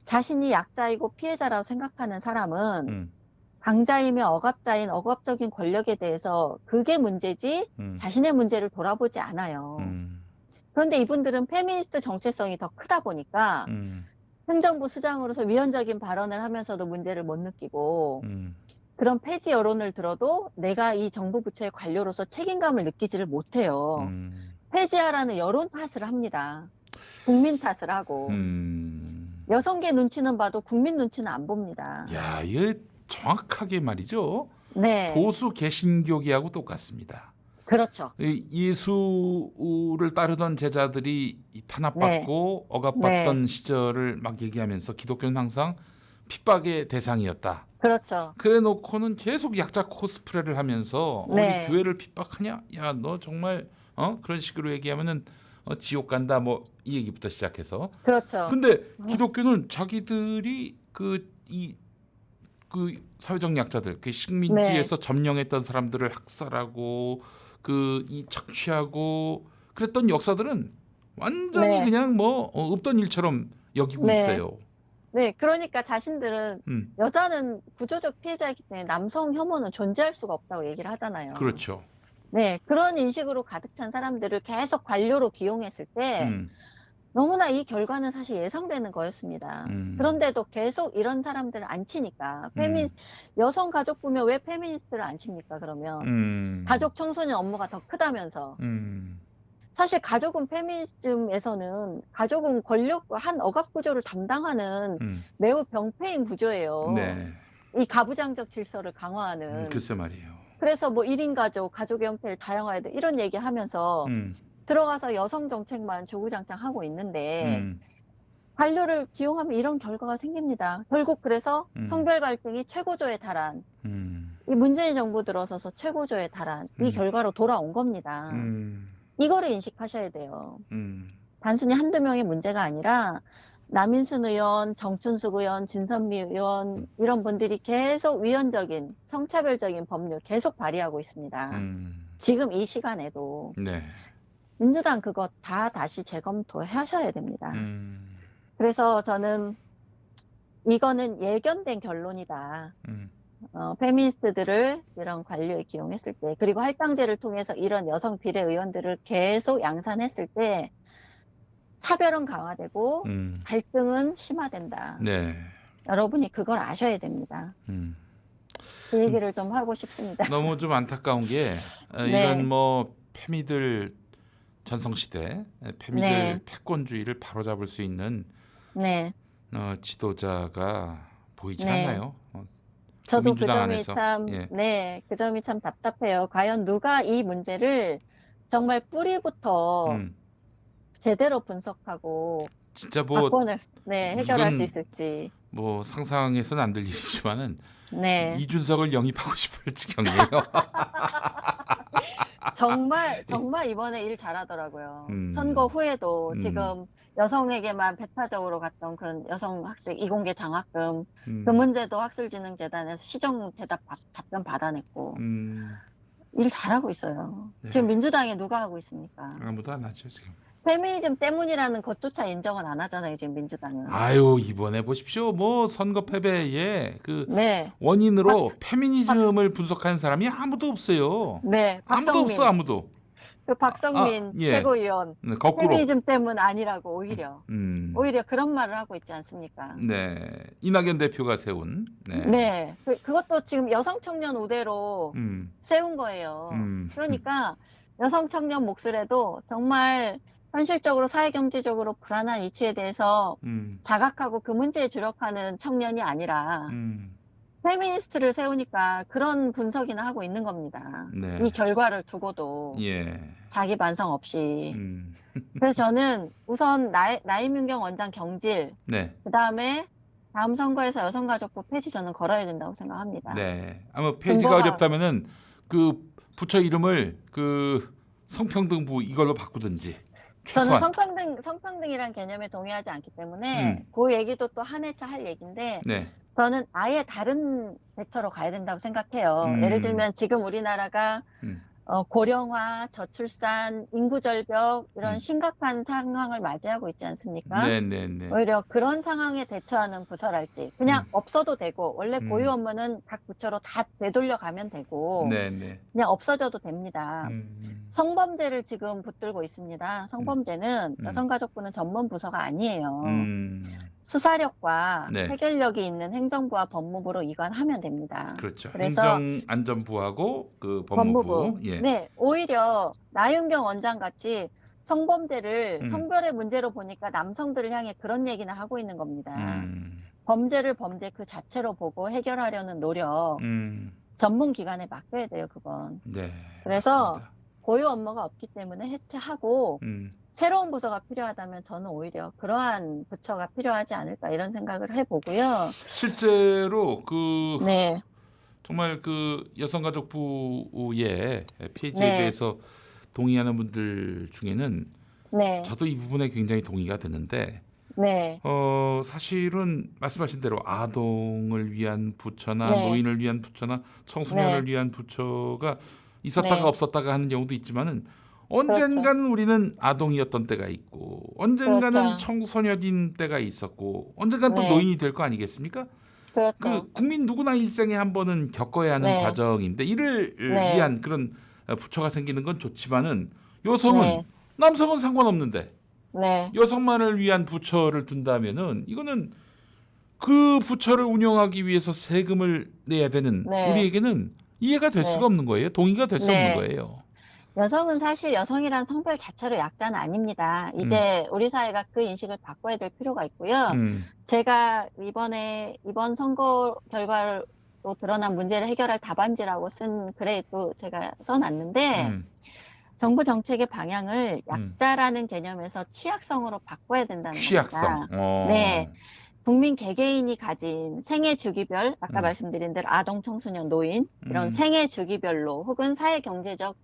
Speaker 3: 자신이 약자이고 피해자라고 생각하는 사람은 강자이며 억압자인 억압적인 권력에 대해서 그게 문제지 자신의 문제를 돌아보지 않아요. 그런데 이분들은 페미니스트 정체성이 더 크다 보니까 행정부 수장으로서 위헌적인 발언을 하면서도 문제를 못 느끼고 그런 폐지 여론을 들어도 내가 이 정부 부처의 관료로서 책임감을 느끼지를 못해요. 폐지하라는 여론 탓을 합니다. 국민 탓을 하고. 여성계 눈치는 봐도 국민 눈치는 안 봅니다.
Speaker 2: 야, 이게 정확하게 말이죠.
Speaker 3: 네.
Speaker 2: 보수 개신교계하고 똑같습니다.
Speaker 3: 그렇죠.
Speaker 2: 예수를 따르던 제자들이 탄압받고 억압받던 시절을 막 얘기하면서 기독교는 항상 핍박의 대상이었다.
Speaker 3: 그렇죠.
Speaker 2: 그래 놓고는 계속 약자 코스프레를 하면서 우리 교회를 핍박하냐? 야, 너 정말 그런 식으로 얘기하면은 지옥 간다. 뭐 이 얘기부터 시작해서.
Speaker 3: 그렇죠.
Speaker 2: 근데 기독교는 자기들이 그 사회적 약자들, 그 식민지에서 점령했던 사람들을 학살하고 이 착취하고 그랬던 역사들은 완전히 그냥 뭐 없던 일처럼 여기고 있어요.
Speaker 3: 네, 그러니까 자신들은 여자는 구조적 피해자이기 때문에 남성 혐오는 존재할 수가 없다고 얘기를 하잖아요.
Speaker 2: 그렇죠.
Speaker 3: 네, 그런 인식으로 가득 찬 사람들을 계속 관료로 기용했을 때 너무나 이 결과는 사실 예상되는 거였습니다. 그런데도 계속 이런 사람들을 안 치니까 여성 가족부면 왜 페미니스트를 안 칩니까? 그러면 가족 청소년 업무가 더 크다면서. 사실 가족은 페미니즘에서는 가족은 권력과 한 억압 구조를 담당하는 매우 병폐인 구조예요.
Speaker 2: 네.
Speaker 3: 이 가부장적 질서를 강화하는.
Speaker 2: 글쎄 말이에요.
Speaker 3: 그래서 뭐 1인 가족, 가족의 형태를 다양화해야 돼 이런 얘기하면서 들어가서 여성 정책만 주구장창 하고 있는데 관료를 기용하면 이런 결과가 생깁니다. 결국 그래서 성별 갈등이 최고조에 달한 이 문재인 정부 들어서서 최고조에 달한 이 결과로 돌아온 겁니다. 이거를 인식하셔야 돼요. 단순히 한두 명의 문제가 아니라 남인순 의원, 정춘숙 의원, 진선미 의원 이런 분들이 계속 위헌적인 성차별적인 법률 계속 발의하고 있습니다. 지금 이 시간에도.
Speaker 2: 네.
Speaker 3: 민주당 그거 다 다시 재검토하셔야 됩니다. 그래서 저는 이거는 예견된 결론이다. 페미니스트들을 이런 관료에 기용했을 때 그리고 할당제를 통해서 이런 여성 비례 의원들을 계속 양산했을 때 차별은 강화되고 갈등은 심화된다.
Speaker 2: 네.
Speaker 3: 여러분이 그걸 아셔야 됩니다. 그 얘기를 좀 하고 싶습니다.
Speaker 2: 너무 좀 안타까운 게 이런 뭐 페미들 전성시대 페미들 패권주의를 바로잡을 수 있는 지도자가 보이지 않나요?
Speaker 3: 저도 그
Speaker 2: 민주당
Speaker 3: 점이
Speaker 2: 안에서.
Speaker 3: 참, 그 점이 참 답답해요. 과연 누가 이 문제를 정말 뿌리부터 제대로 분석하고
Speaker 2: 진짜 뭐
Speaker 3: 바꿔낼, 해결할 수
Speaker 2: 이건
Speaker 3: 있을지.
Speaker 2: 뭐 상상해서는 안 될 일이지만은
Speaker 3: 네.
Speaker 2: 이준석을 영입하고 싶을 지경이에요.
Speaker 3: 정말 이번에 일 잘하더라고요. 선거 후에도 지금 여성에게만 배타적으로 갔던 그 여성 학생 이공계 장학금 그 문제도 학술진흥재단에서 시정 답변 받아냈고 일 잘하고 있어요.
Speaker 2: 네.
Speaker 3: 지금 민주당에 누가 하고 있습니까?
Speaker 2: 아무도 안 하죠 지금.
Speaker 3: 페미니즘 때문이라는 것조차 인정을 안 하잖아요, 지금 민주당은.
Speaker 2: 아유, 이번에 보십시오. 뭐 선거 패배의 그
Speaker 3: 네.
Speaker 2: 원인으로 페미니즘을 분석하는 사람이 아무도 없어요.
Speaker 3: 네,
Speaker 2: 아무도
Speaker 3: 박성민.
Speaker 2: 없어, 아무도.
Speaker 3: 그 박성민
Speaker 2: 예.
Speaker 3: 최고위원.
Speaker 2: 네, 거꾸로.
Speaker 3: 페미니즘 때문 아니라고 오히려 그런 말을 하고 있지 않습니까?
Speaker 2: 네. 이낙연 대표가 세운.
Speaker 3: 네. 그것도 지금 여성 청년 우대로 세운 거예요. 그러니까 여성 청년 몫을해도 정말 현실적으로 사회경제적으로 불안한 이치에 대해서
Speaker 2: 음,
Speaker 3: 자각하고 그 문제에 주력하는 청년이 아니라 페미니스트를 세우니까 그런 분석이나 하고 있는 겁니다.
Speaker 2: 네,
Speaker 3: 이 결과를 두고도
Speaker 2: 예,
Speaker 3: 자기 반성 없이.
Speaker 2: 음,
Speaker 3: 그래서 저는 우선 나이민경 원장 경질,
Speaker 2: 네,
Speaker 3: 그다음에 다음 선거에서 여성가족부 폐지 저는 걸어야 된다고 생각합니다.
Speaker 2: 네. 아마 폐지가
Speaker 3: 근거가
Speaker 2: 어렵다면은 그 부처 이름을 그 성평등부 이걸로 바꾸든지
Speaker 3: 저는
Speaker 2: 최소한.
Speaker 3: 성평등이란 개념에 동의하지 않기 때문에
Speaker 2: 음,
Speaker 3: 그 얘기도 또 한 회차 할 얘기인데
Speaker 2: 네,
Speaker 3: 저는 아예 다른 대처로 가야 된다고 생각해요. 예를
Speaker 2: 음,
Speaker 3: 들면 지금 우리나라가
Speaker 2: 음,
Speaker 3: 고령화, 저출산, 인구 절벽 이런
Speaker 2: 음.
Speaker 3: 심각한 상황을 맞이하고 있지 않습니까?
Speaker 2: 네, 네, 네.
Speaker 3: 오히려 그런 상황에 대처하는 부서랄지 그냥
Speaker 2: 음,
Speaker 3: 없어도 되고 원래 고유
Speaker 2: 음,
Speaker 3: 업무는 각 부처로 다 되돌려 가면 되고
Speaker 2: 네, 네.
Speaker 3: 그냥 없어져도 됩니다.
Speaker 2: 음,
Speaker 3: 성범죄를 지금 붙들고 있습니다. 성범죄는
Speaker 2: 음,
Speaker 3: 여성가족부는 전문 부서가 아니에요.
Speaker 2: 음,
Speaker 3: 수사력과
Speaker 2: 네.
Speaker 3: 해결력이 있는 행정부와 법무부로 이관하면 됩니다.
Speaker 2: 그렇죠.
Speaker 3: 그래서
Speaker 2: 행정안전부하고 그
Speaker 3: 법무부,
Speaker 2: 법무부. 예.
Speaker 3: 네, 오히려 나윤경 원장 같이 성범죄를
Speaker 2: 음,
Speaker 3: 성별의 문제로 보니까 남성들을 향해 그런 얘기나 하고 있는 겁니다.
Speaker 2: 음,
Speaker 3: 범죄를 범죄 그 자체로 보고 해결하려는 노력,
Speaker 2: 음,
Speaker 3: 전문 기관에 맡겨야 돼요, 그건.
Speaker 2: 네.
Speaker 3: 그래서
Speaker 2: 맞습니다.
Speaker 3: 고유 업무가 없기 때문에 해체하고
Speaker 2: 음,
Speaker 3: 새로운 부서가 필요하다면 저는 오히려 그러한 부처가 필요하지 않을까 이런 생각을 해보고요.
Speaker 2: 실제로 그
Speaker 3: 네,
Speaker 2: 정말 그 여성가족부의 폐지에
Speaker 3: 네,
Speaker 2: 대해서 동의하는 분들 중에는
Speaker 3: 네,
Speaker 2: 저도 이 부분에 굉장히 동의가 되는데
Speaker 3: 네,
Speaker 2: 사실은 말씀하신 대로 아동을 위한 부처나
Speaker 3: 네,
Speaker 2: 노인을 위한 부처나 청소년을
Speaker 3: 네,
Speaker 2: 위한 부처가 있었다가
Speaker 3: 네,
Speaker 2: 없었다가 하는 경우도 있지만은
Speaker 3: 그렇죠,
Speaker 2: 언젠가는 우리는 아동이었던 때가 있고 언젠가는
Speaker 3: 그렇죠,
Speaker 2: 청소년인 때가 있었고 언젠가는 또
Speaker 3: 네,
Speaker 2: 노인이 될 거 아니겠습니까?
Speaker 3: 그렇죠,
Speaker 2: 그 국민 누구나 일생에 한 번은 겪어야 하는
Speaker 3: 네,
Speaker 2: 과정인데 이를
Speaker 3: 네,
Speaker 2: 위한 그런 부처가 생기는 건 좋지만은 여성은
Speaker 3: 네,
Speaker 2: 남성은 상관없는데
Speaker 3: 네,
Speaker 2: 여성만을 위한 부처를 둔다면은 이거는 그 부처를 운영하기 위해서 세금을 내야 되는
Speaker 3: 네,
Speaker 2: 우리에게는 이해가 될 수가
Speaker 3: 네,
Speaker 2: 없는 거예요. 동의가 될 수 없는
Speaker 3: 네.
Speaker 2: 거예요.
Speaker 3: 여성은 사실 여성이란 성별 자체로 약자는 아닙니다.
Speaker 2: 음,
Speaker 3: 이제 우리 사회가 그 인식을 바꿔야 될 필요가 있고요.
Speaker 2: 음,
Speaker 3: 제가 이번 선거 결과로 드러난 문제를 해결할 답안지라고 쓴 글에 또 제가 써놨는데,
Speaker 2: 음,
Speaker 3: 정부 정책의 방향을
Speaker 2: 음.
Speaker 3: 약자라는 개념에서 취약성으로 바꿔야 된다는
Speaker 2: 취약성.
Speaker 3: 겁니다. 네. 국민 개개인이 가진 생애 주기별, 아까
Speaker 2: 음,
Speaker 3: 말씀드린 대로 아동, 청소년, 노인, 이런
Speaker 2: 음,
Speaker 3: 생애 주기별로 혹은 사회 경제적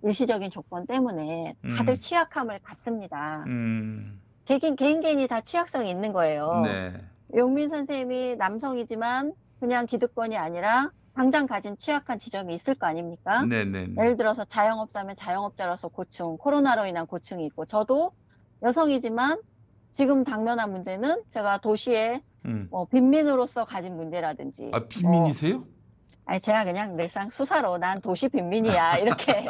Speaker 3: 일시적인 조건 때문에 다들
Speaker 2: 음,
Speaker 3: 취약함을 갖습니다.
Speaker 2: 음.
Speaker 3: 개인이 다 취약성이 있는 거예요.
Speaker 2: 네,
Speaker 3: 용민 선생님이 남성이지만 그냥 기득권이 아니라 당장 가진 취약한 지점이 있을 거 아닙니까?
Speaker 2: 네, 네, 네.
Speaker 3: 예를 들어서 자영업자면 자영업자로서 고충, 코로나로 인한 고충이 있고, 저도 여성이지만 지금 당면한 문제는 제가 도시의
Speaker 2: 음.
Speaker 3: 빈민으로서 가진 문제라든지,
Speaker 2: 아, 빈민이세요?
Speaker 3: 아니, 제가 그냥 늘상 수사로 난 도시 빈민이야, 이렇게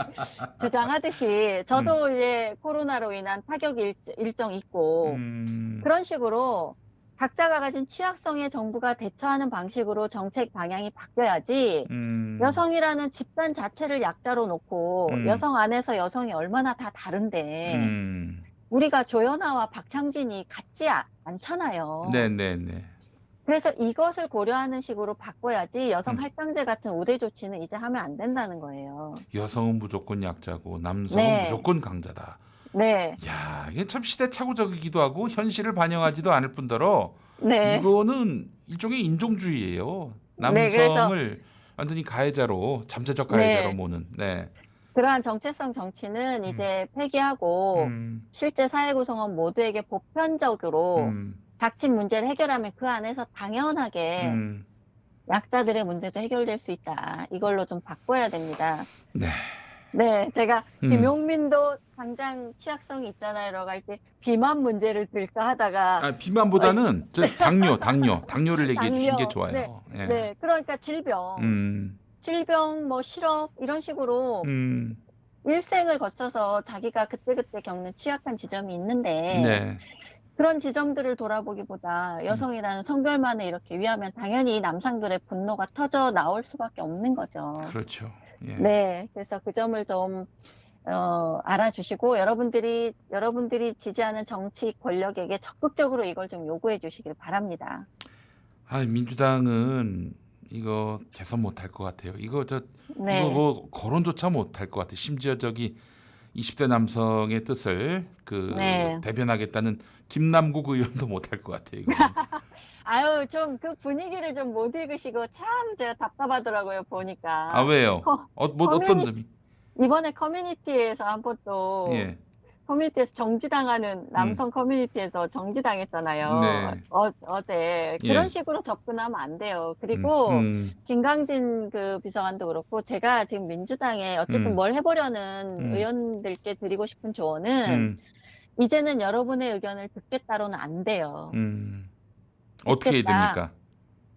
Speaker 3: 주장하듯이,
Speaker 2: 음,
Speaker 3: 저도 이제 코로나로 인한 타격이 일정 있고,
Speaker 2: 음,
Speaker 3: 그런 식으로 각자가 가진 취약성에 정부가 대처하는 방식으로 정책 방향이 바뀌어야지,
Speaker 2: 음,
Speaker 3: 여성이라는 집단 자체를 약자로 놓고,
Speaker 2: 음,
Speaker 3: 여성 안에서 여성이 얼마나 다 다른데,
Speaker 2: 음.
Speaker 3: 우리가 조연아와 박창진이 같지 않잖아요.
Speaker 2: 네, 네, 네.
Speaker 3: 그래서 이것을 고려하는 식으로 바꿔야지 여성
Speaker 2: 음.
Speaker 3: 할당제 같은 우대 조치는 이제 하면 안 된다는 거예요.
Speaker 2: 여성은 무조건 약자고 남성은
Speaker 3: 네,
Speaker 2: 무조건 강자다.
Speaker 3: 네,
Speaker 2: 야, 이게 참 시대착오적이기도 하고 현실을 반영하지도 않을 뿐더러
Speaker 3: 네,
Speaker 2: 이거는 일종의 인종주의예요.
Speaker 3: 네, 그래서,
Speaker 2: 남성을 완전히 가해자로 잠재적 가해자로
Speaker 3: 네,
Speaker 2: 모는. 네.
Speaker 3: 그러한 정체성 정치는
Speaker 2: 음,
Speaker 3: 이제 폐기하고
Speaker 2: 음,
Speaker 3: 실제 사회 구성원 모두에게 보편적으로
Speaker 2: 음,
Speaker 3: 닥친 문제를 해결하면 그 안에서 당연하게
Speaker 2: 음.
Speaker 3: 약자들의 문제도 해결될 수 있다. 이걸로 좀 바꿔야 됩니다.
Speaker 2: 네.
Speaker 3: 네, 제가
Speaker 2: 음.
Speaker 3: 김용민도 당장 취약성이 있잖아요. 할 때 비만 문제를 들까 하다가
Speaker 2: 아, 비만보다는 저 당뇨를 얘기해 주신 게
Speaker 3: 당뇨, 네,
Speaker 2: 좋아요. 예.
Speaker 3: 네, 그러니까
Speaker 2: 음,
Speaker 3: 질병, 뭐 실업 이런 식으로
Speaker 2: 음,
Speaker 3: 일생을 거쳐서 자기가 그때그때 겪는 취약한 지점이 있는데
Speaker 2: 네.
Speaker 3: 그런 지점들을 돌아보기보다
Speaker 2: 음,
Speaker 3: 여성이라는 성별만을 이렇게 위하면 당연히 남성들의 분노가 터져 나올 수밖에 없는 거죠.
Speaker 2: 그렇죠. 예.
Speaker 3: 네, 그래서 그 점을 좀 알아주시고 여러분들이 지지하는 정치 권력에게 적극적으로 이걸 좀 요구해 주시길 바랍니다.
Speaker 2: 민주당은 이거 개선 못할 것 같아요. 이거
Speaker 3: 네.
Speaker 2: 뭐 거론조차 못할 것 같아요. 심지어 저기 20대 남성의 뜻을
Speaker 3: 네.
Speaker 2: 대변하겠다는 김남국 의원도 못할 것 같아요. 이거.
Speaker 3: 아유, 좀 그 분위기를 좀 못 읽으시고 참 제가 답답하더라고요, 보니까.
Speaker 2: 왜요? 어떤 점이?
Speaker 3: 이번에 커뮤니티에서 한번 또
Speaker 2: 예.
Speaker 3: 커뮤니티에서 정지당하는 남성 커뮤니티에서 정지당했잖아요.
Speaker 2: 네.
Speaker 3: 어제
Speaker 2: 예.
Speaker 3: 그런 식으로 접근하면 안 돼요. 그리고 김강진 그 비서관도 그렇고 제가 지금 민주당에 어쨌든 뭘 해보려는 의원들께 드리고 싶은 조언은 이제는 여러분의 의견을 듣겠다로는 안 돼요.
Speaker 2: 어떻게 해야
Speaker 3: 듣겠다.
Speaker 2: 됩니까?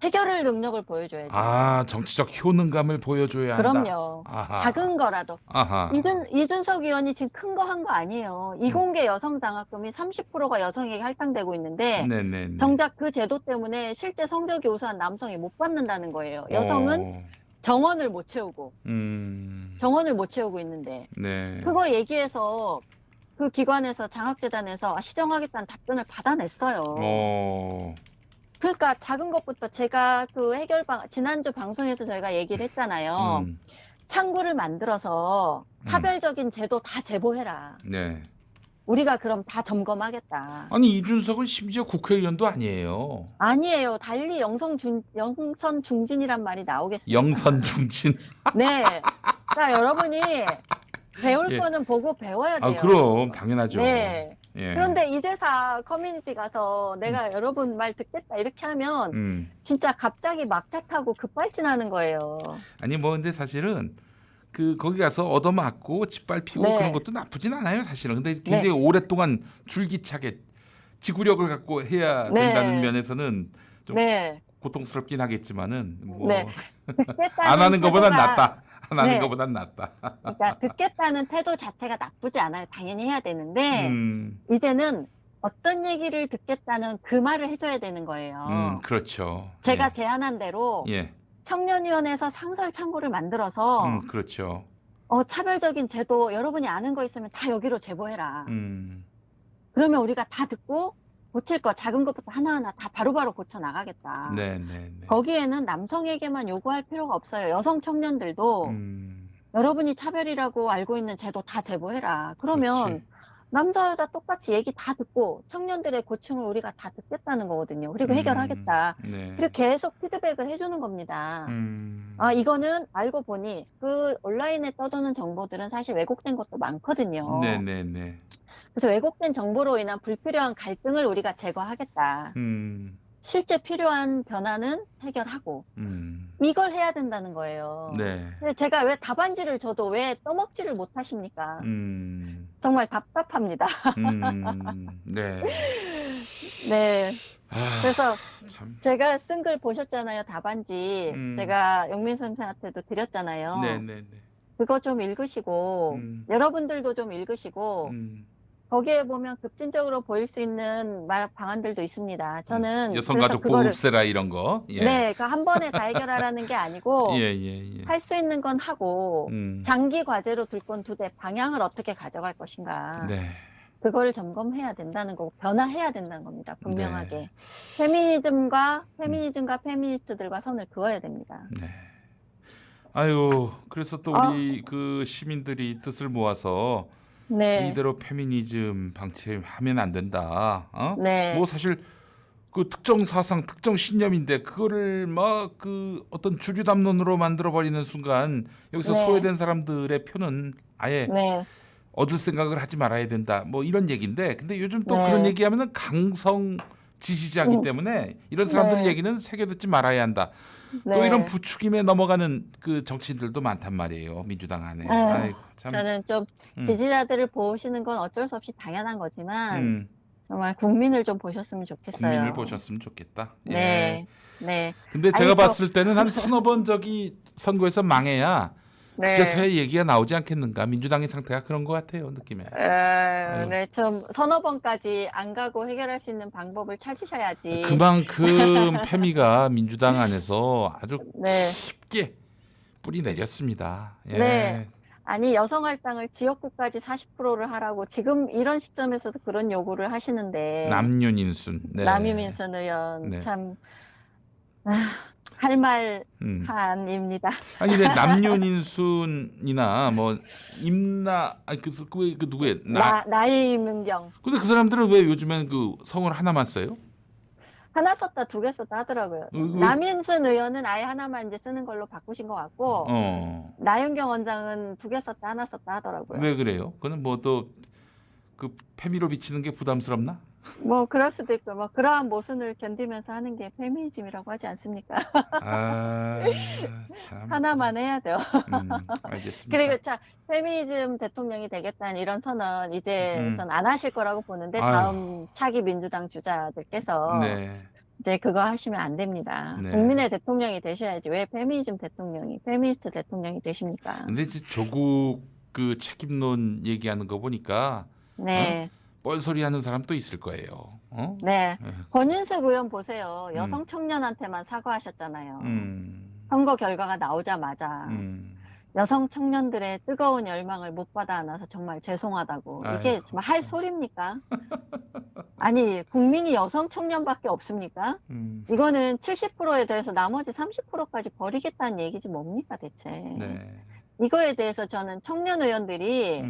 Speaker 3: 해결할 능력을 보여줘야죠.
Speaker 2: 정치적 효능감을 보여줘야 한다.
Speaker 3: 그럼요.
Speaker 2: 아하.
Speaker 3: 작은 거라도.
Speaker 2: 아하.
Speaker 3: 이준석 의원이 지금 큰 거 한 거 아니에요. 이공계 여성 장학금이 30%가 여성에게 할당되고 있는데
Speaker 2: 네네네.
Speaker 3: 정작 그 제도 때문에 실제 성적이 우수한 남성이 못 받는다는 거예요. 여성은 정원을 못 채우고 있는데
Speaker 2: 네.
Speaker 3: 그거 얘기해서 그 기관에서 장학재단에서 시정하겠다는 답변을 받아냈어요. 그러니까 작은 것부터 제가 그 지난주 방송에서 저희가 얘기를 했잖아요. 창구를 만들어서 차별적인 제도 다 제보해라.
Speaker 2: 네.
Speaker 3: 우리가 그럼 다 점검하겠다.
Speaker 2: 아니 이준석은 심지어 국회의원도 아니에요.
Speaker 3: 아니에요. 달리 영선 중진이란 말이 나오겠습니다.
Speaker 2: 영선 중진.
Speaker 3: 네. 그러니까 여러분이 배울
Speaker 2: 예.
Speaker 3: 거는 보고 배워야 돼요.
Speaker 2: 그럼 당연하죠.
Speaker 3: 네.
Speaker 2: 예.
Speaker 3: 그런데 이제사 커뮤니티 가서 내가 여러분 말 듣겠다 이렇게 하면 진짜 갑자기 막차 타고 급발진하는 거예요.
Speaker 2: 아니 근데 사실은 거기 가서 얻어맞고 짓밟히고
Speaker 3: 네.
Speaker 2: 그런 것도 나쁘진 않아요 사실은. 근데 굉장히 오랫동안 줄기차게 지구력을 갖고 해야 된다는 면에서는 좀 고통스럽긴 하겠지만은
Speaker 3: 네.
Speaker 2: 안 하는 것보단
Speaker 3: 태도가-
Speaker 2: 낫다. 안 하는
Speaker 3: 네.
Speaker 2: 것보단 낫다.
Speaker 3: 그러니까 듣겠다는 태도 자체가 나쁘지 않아요. 당연히 해야 되는데 이제는 어떤 얘기를 듣겠다는 그 말을 해줘야 되는 거예요.
Speaker 2: 그렇죠.
Speaker 3: 제가 제안한 대로
Speaker 2: 예.
Speaker 3: 청년위원회에서 상설 창구를 만들어서
Speaker 2: 그렇죠.
Speaker 3: 차별적인 제도 여러분이 아는 거 있으면 다 여기로 제보해라. 그러면 우리가 다 듣고 고칠 거 작은 것부터 하나하나 다 바로바로 고쳐 나가겠다.
Speaker 2: 네.
Speaker 3: 거기에는 남성에게만 요구할 필요가 없어요. 여성 청년들도 여러분이 차별이라고 알고 있는 제도 다 제보해라. 그러면
Speaker 2: 그렇지.
Speaker 3: 남자 여자 똑같이 얘기 다 듣고 청년들의 고충을 우리가 다 듣겠다는 거거든요. 그리고 해결하겠다.
Speaker 2: 네.
Speaker 3: 그리고 계속 피드백을 해주는 겁니다. 이거는 알고 보니 그 온라인에 떠도는 정보들은 사실 왜곡된 것도 많거든요.
Speaker 2: 네.
Speaker 3: 그래서 왜곡된 정보로 인한 불필요한 갈등을 우리가 제거하겠다. 실제 필요한 변화는 해결하고 이걸 해야 된다는 거예요.
Speaker 2: 네.
Speaker 3: 근데 제가 왜 답안지를 줘도 왜 떠먹지를 못하십니까? 정말 답답합니다.
Speaker 2: 네.
Speaker 3: 네. 그래서
Speaker 2: 참.
Speaker 3: 제가 쓴 글 보셨잖아요. 답안지. 제가 영민 선생한테도 드렸잖아요.
Speaker 2: 네.
Speaker 3: 그거 좀 읽으시고 여러분들도 좀 읽으시고 거기에 보면 급진적으로 보일 수 있는 방안들도 있습니다. 저는
Speaker 2: 여성가족부호 없애라 이런 거. 예.
Speaker 3: 네, 그 한 번에 다 해결하라는 게 아니고
Speaker 2: 예.
Speaker 3: 할 수 있는 건 하고 장기 과제로 둘 건 두되 방향을 어떻게 가져갈 것인가.
Speaker 2: 네.
Speaker 3: 그거를 점검해야 된다는 거고 변화해야 된다는 겁니다. 분명하게.
Speaker 2: 네.
Speaker 3: 페미니즘과 페미니스트들과 선을 그어야 됩니다.
Speaker 2: 네. 그래서 또 우리 그 시민들이 뜻을 모아서
Speaker 3: 네.
Speaker 2: 이대로 페미니즘 방치하면 안 된다.
Speaker 3: 네.
Speaker 2: 뭐 사실 그 특정 사상, 특정 신념인데 그거를 막 그 어떤 주류담론으로 만들어 버리는 순간 여기서
Speaker 3: 네.
Speaker 2: 소외된 사람들의 표는 아예
Speaker 3: 네.
Speaker 2: 얻을 생각을 하지 말아야 된다. 뭐 이런 얘기인데, 근데 요즘 또
Speaker 3: 네.
Speaker 2: 그런 얘기하면은 강성 지지자이기 때문에 이런 사람들
Speaker 3: 네.
Speaker 2: 얘기는 새겨 듣지 말아야 한다. 또
Speaker 3: 네.
Speaker 2: 이런 부추김에 넘어가는 그 정치인들도 많단 말이에요. 민주당 안에.
Speaker 3: 아유,
Speaker 2: 아이고 참.
Speaker 3: 저는 좀
Speaker 2: 음.
Speaker 3: 지지자들을 보시는 건 어쩔 수 없이 당연한 거지만
Speaker 2: 음,
Speaker 3: 정말 국민을 좀 보셨으면 좋겠어요.
Speaker 2: 국민을 보셨으면 좋겠다. 예.
Speaker 3: 네. 네.
Speaker 2: 근데
Speaker 3: 아니,
Speaker 2: 제가
Speaker 3: 저-
Speaker 2: 봤을 때는 한 서너 번 저기 선거에서 망해야
Speaker 3: 네.
Speaker 2: 그제서야 얘기가 나오지 않겠는가. 민주당의 상태가 그런 것 같아요. 느낌에. 아유.
Speaker 3: 네, 좀 서너 번까지 안 가고 해결할 수 있는 방법을 찾으셔야지.
Speaker 2: 그만큼 패미가 민주당 안에서 아주
Speaker 3: 네.
Speaker 2: 깊게 뿌리 내렸습니다. 예.
Speaker 3: 네. 아니, 여성 할당을 지역구까지 40%를 하라고 지금 이런 시점에서도 그런 요구를 하시는데
Speaker 2: 남윤인순. 네.
Speaker 3: 남유민선 의원
Speaker 2: 네.
Speaker 3: 참 할 말
Speaker 2: 음.
Speaker 3: 한입니다.
Speaker 2: 아니 근데 남윤인순이나 뭐 임나 아니 그 누구예요?
Speaker 3: 나이문경
Speaker 2: 근데 그 사람들은 왜 요즘엔 그 성을 하나만 써요?
Speaker 3: 하나 썼다 두 개 썼다 하더라고요. 남인순 의원은 아예 하나만 이제 쓰는 걸로 바꾸신 것 같고 나윤경 원장은 두 개 썼다 하나 썼다 하더라고요.
Speaker 2: 왜 그래요? 그는 뭐 또 그 페미로 비치는 게 부담스럽나?
Speaker 3: 뭐 그럴 수도 있고 뭐 그러한 모순을 견디면서 하는 게 페미니즘이라고 하지 않습니까?
Speaker 2: 아, 참.
Speaker 3: 하나만 해야 돼요.
Speaker 2: 알겠습니다.
Speaker 3: 그리고 자 페미니즘 대통령이 되겠다는 이런 선언 이제 전 안 하실 거라고 보는데
Speaker 2: 아유.
Speaker 3: 다음 차기 민주당 주자들께서
Speaker 2: 네.
Speaker 3: 이제 그거 하시면 안 됩니다.
Speaker 2: 네.
Speaker 3: 국민의 대통령이 되셔야지 왜 페미니즘 대통령이 페미니스트 대통령이 되십니까?
Speaker 2: 근데 이제 조국 그 책임론 얘기하는 거 보니까
Speaker 3: 네.
Speaker 2: 뻘소리 하는 사람 또 있을 거예요. 어?
Speaker 3: 네.
Speaker 2: 네.
Speaker 3: 권인숙 의원 보세요. 여성 청년한테만 사과하셨잖아요. 선거 결과가 나오자마자 여성 청년들의 뜨거운 열망을 못 받아 안아서 정말 죄송하다고. 이게
Speaker 2: 아이고.
Speaker 3: 정말 할 소리입니까? 아니, 국민이 여성 청년밖에 없습니까? 이거는 70%에 대해서 나머지 30%까지 버리겠다는 얘기지 뭡니까 대체.
Speaker 2: 네.
Speaker 3: 이거에 대해서 저는 청년 의원들이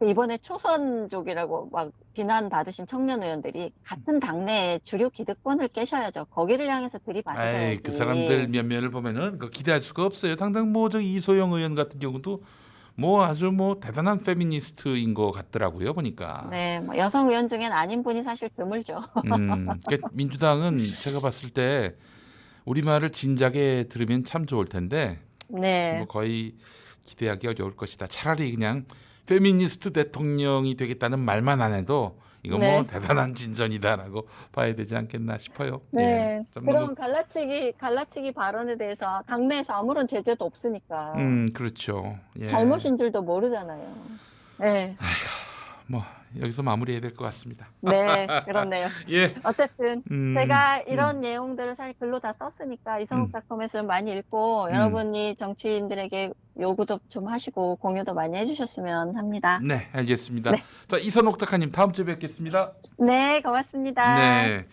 Speaker 3: 이번에 초선족이라고 막 비난받으신 청년 의원들이 같은 당내의 주류 기득권을 깨셔야죠. 거기를 향해서 들이받으셔야지.
Speaker 2: 아이, 그 사람들 몇몇을 보면은 그 기대할 수가 없어요. 당장 뭐 저 이소영 의원 같은 경우도 뭐 아주 뭐 대단한 페미니스트인 것 같더라고요 보니까.
Speaker 3: 네, 뭐 여성 의원 중엔 아닌 분이 사실 드물죠.
Speaker 2: 그러니까 민주당은 제가 봤을 때 우리 말을 진작에 들으면 참 좋을 텐데
Speaker 3: 네.
Speaker 2: 뭐 거의 기대하기 어려울 것이다. 차라리 그냥 페미니스트 대통령이 되겠다는 말만 안 해도 이거
Speaker 3: 네.
Speaker 2: 뭐 대단한 진전이다라고 봐야 되지 않겠나 싶어요.
Speaker 3: 네.
Speaker 2: 예. 좀
Speaker 3: 그런 갈라치기 발언에 대해서 당내에서 아무런 제재도 없으니까
Speaker 2: 그렇죠. 예.
Speaker 3: 잘못인 줄도 모르잖아요. 네.
Speaker 2: 뭐 여기서 마무리해야 될 것 같습니다.
Speaker 3: 네, 그렇네요.
Speaker 2: 예.
Speaker 3: 어쨌든 제가 이런 내용들을 사실 글로 다 썼으니까 이성욱닷컴에서 많이 읽고 여러분이 정치인들에게 요구도 좀 하시고 공유도 많이 해주셨으면 합니다.
Speaker 2: 네, 알겠습니다.
Speaker 3: 네.
Speaker 2: 자, 이선옥 작가님 다음 주에 뵙겠습니다.
Speaker 3: 네, 고맙습니다.
Speaker 2: 네.